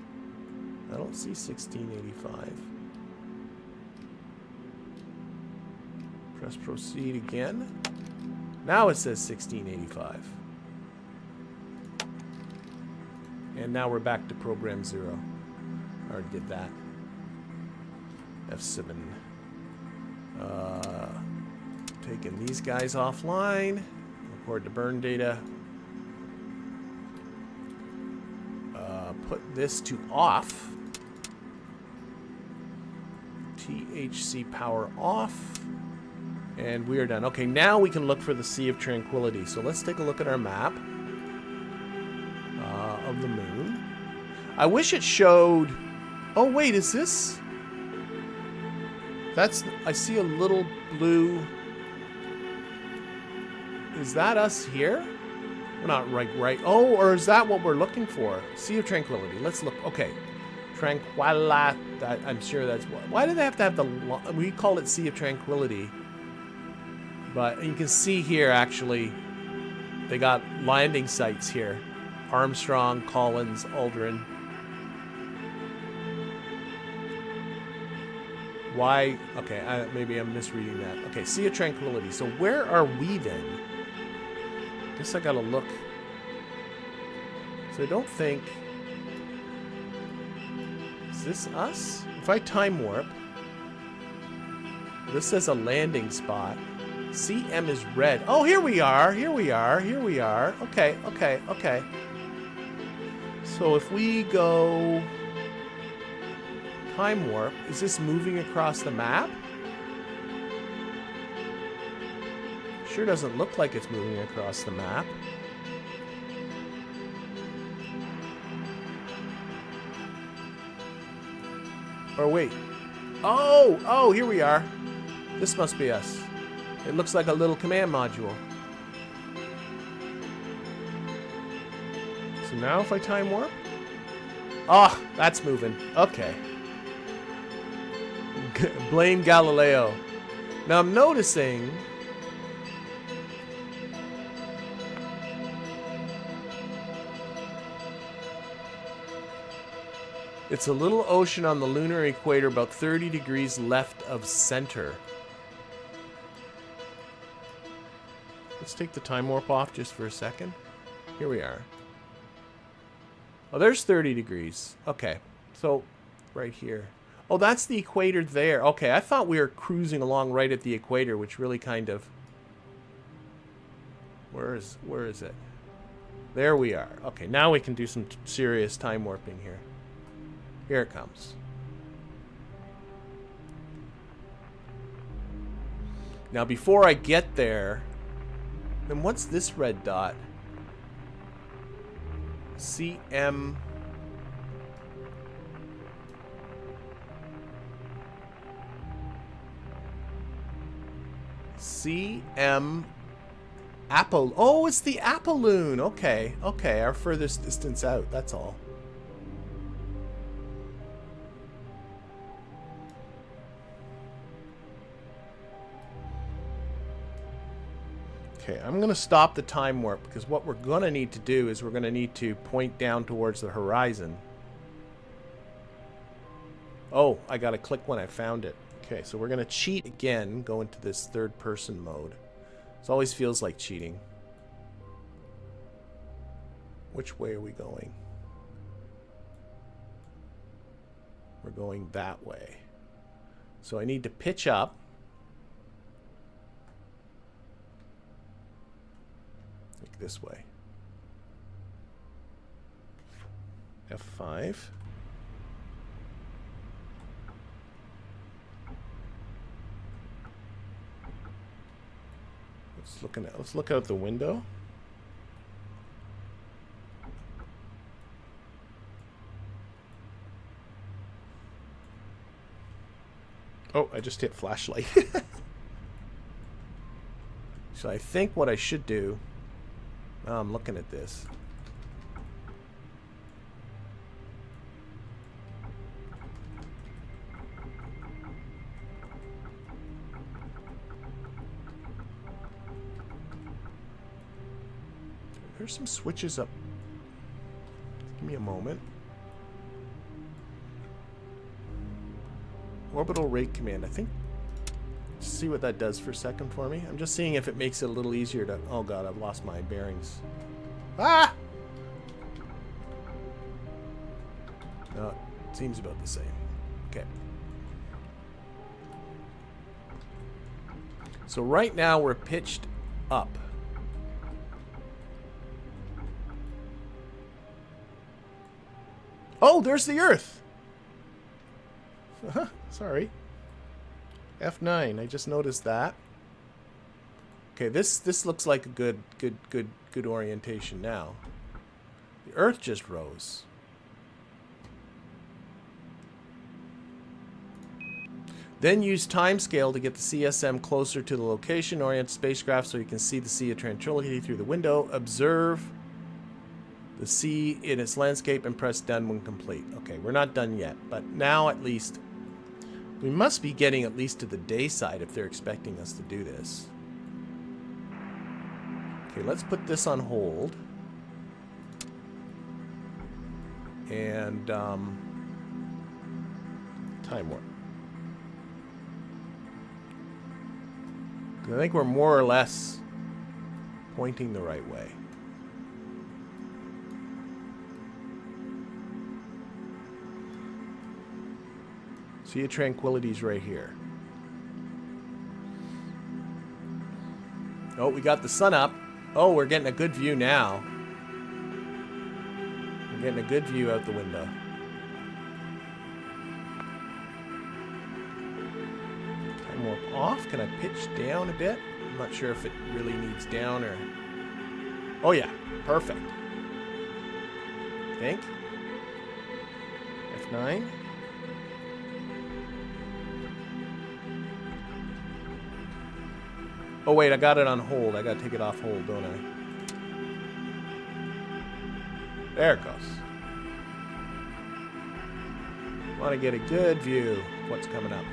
I don't see 1685. Press proceed again. Now it says 1685. And now we're back to program 0. I already did that. F7. Taking these guys offline. Record the burn data. Put this to off. THC power off. And we are done. Okay, now we can look for the Sea of Tranquility. So let's take a look at our map. Of the moon. I wish it showed... Oh, wait, is this... That's... I see a little blue... Is that us here? We're not right. Oh, or is that what we're looking for? Sea of Tranquility. Let's look. Okay. Tranquility. I'm sure that's... Why do they have to have the... We call it Sea of Tranquility. But you can see here, actually, they got landing sites here. Armstrong, Collins, Aldrin. Why? Okay, maybe I'm misreading that. Okay, Sea of Tranquility. So where are we then? Guess I gotta look. So I don't think... Is this us? If I time warp... This says a landing spot. CM is red. Oh, here we are. Here we are. Here we are. Okay, okay, okay. So if we go... Time warp, is this moving across the map? Sure doesn't look like it's moving across the map. Or wait. Oh! Oh, here we are. This must be us. It looks like a little command module. So now if I time warp? Ah, oh, that's moving. Okay. Blame Galileo. Now I'm noticing... It's a little ocean on the lunar equator about 30 degrees left of center. Let's take the time warp off just for a second. Here we are. Oh, there's 30 degrees. Okay, so right here. Oh, that's the equator there. Okay, I thought we were cruising along right at the equator, which really kind of... Where is it? There we are. Okay, now we can do some serious time warping here. Here it comes. Now, before I get there... Then what's this red dot? CM... CM... Apple... Oh, it's the Apolloon! Okay, okay, our furthest distance out, that's all. Okay, I'm going to stop the time warp because what we're going to need to do is we're going to need to point down towards the horizon. Oh, I got to click when I found it. Okay, so we're going to cheat again, go into this third person mode. It always feels like cheating. Which way are we going? We're going that way. So I need to pitch up. This way. F5. Let's look out the window. Oh, I just hit flashlight. So I think what I should do... Oh, I'm looking at this. There's some switches up. Give me a moment. Orbital rate command. I think... See what that does for a second for me. I'm just seeing if it makes it a little easier to... Oh god, I've lost my bearings. Ah! No, it seems about the same. Okay. So right now we're pitched up. Oh, there's the Earth! Sorry. F9, I just noticed that. Okay, this looks like a good orientation now. The Earth just rose. Then use timescale to get the CSM closer to the location. Orient spacecraft so you can see the Sea of Tranquility through the window. Observe the sea in its landscape and press done when complete. Okay, we're not done yet, but now at least... We must be getting at least to the day side if they're expecting us to do this. Okay, let's put this on hold. And, time warp. I think we're more or less pointing the right way. See, Tranquility's right here. Oh, we got the sun up. Oh, we're getting a good view now. We're getting a good view out the window. Time warp off. Can I pitch down a bit? I'm not sure if it really needs down or... Oh yeah, perfect. I think. F9. Oh wait, I got it on hold. I gotta take it off hold, don't I? There it goes. Want to get a good view of what's coming up.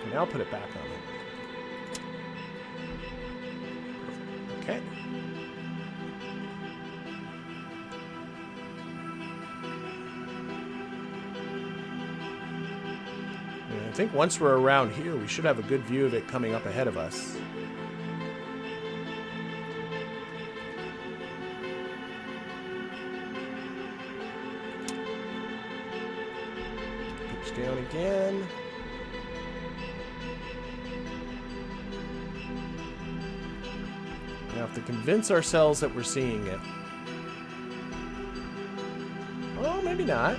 And now put it back on it. Okay. I think once we're around here, we should have a good view of it coming up ahead of us. Pitch down again. We have to convince ourselves that we're seeing it. Oh, maybe not.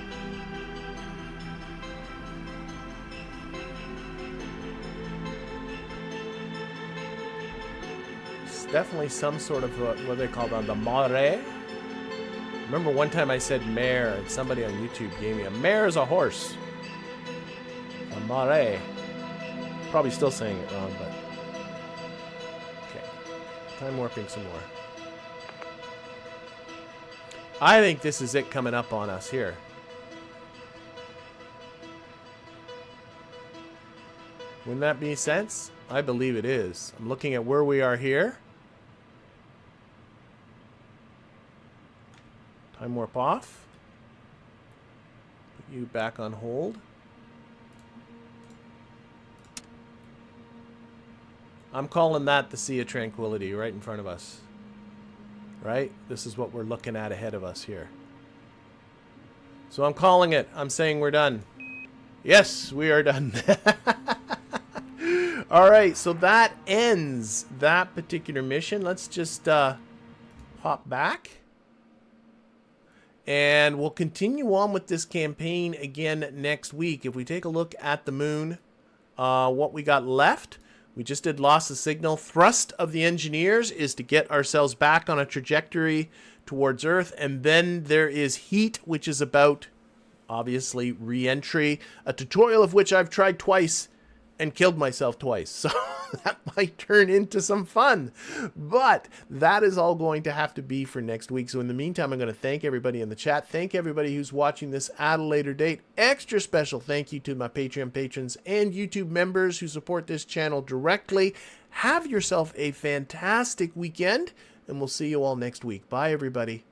Definitely some sort of what do they call them, the mare. Remember one time I said mare and somebody on YouTube gave me a mare is a horse. A mare. Probably still saying it wrong, but okay. Time warping some more. I think this is it coming up on us here. Wouldn't that make sense? I believe it is. I'm looking at where we are here. Time warp off. Put you back on hold. I'm calling that the Sea of Tranquility right in front of us. Right? This is what we're looking at ahead of us here. So I'm calling it. I'm saying we're done. Yes, we are done. All right, so that ends that particular mission. Let's just hop back. And we'll continue on with this campaign again next week. If we take a look at the moon, what we got left, we just did loss of signal. Thrust of the engineers is to get ourselves back on a trajectory towards Earth. And then there is heat, which is about, obviously, re-entry. A tutorial of which I've tried twice and killed myself twice. So that might turn into some fun. But that is all going to have to be for next week. So in the meantime, I'm going to thank everybody in the chat. Thank everybody who's watching this at a later date. Extra special thank you to my Patreon patrons and YouTube members who support this channel directly. Have yourself a fantastic weekend, and we'll see you all next week. Bye, everybody.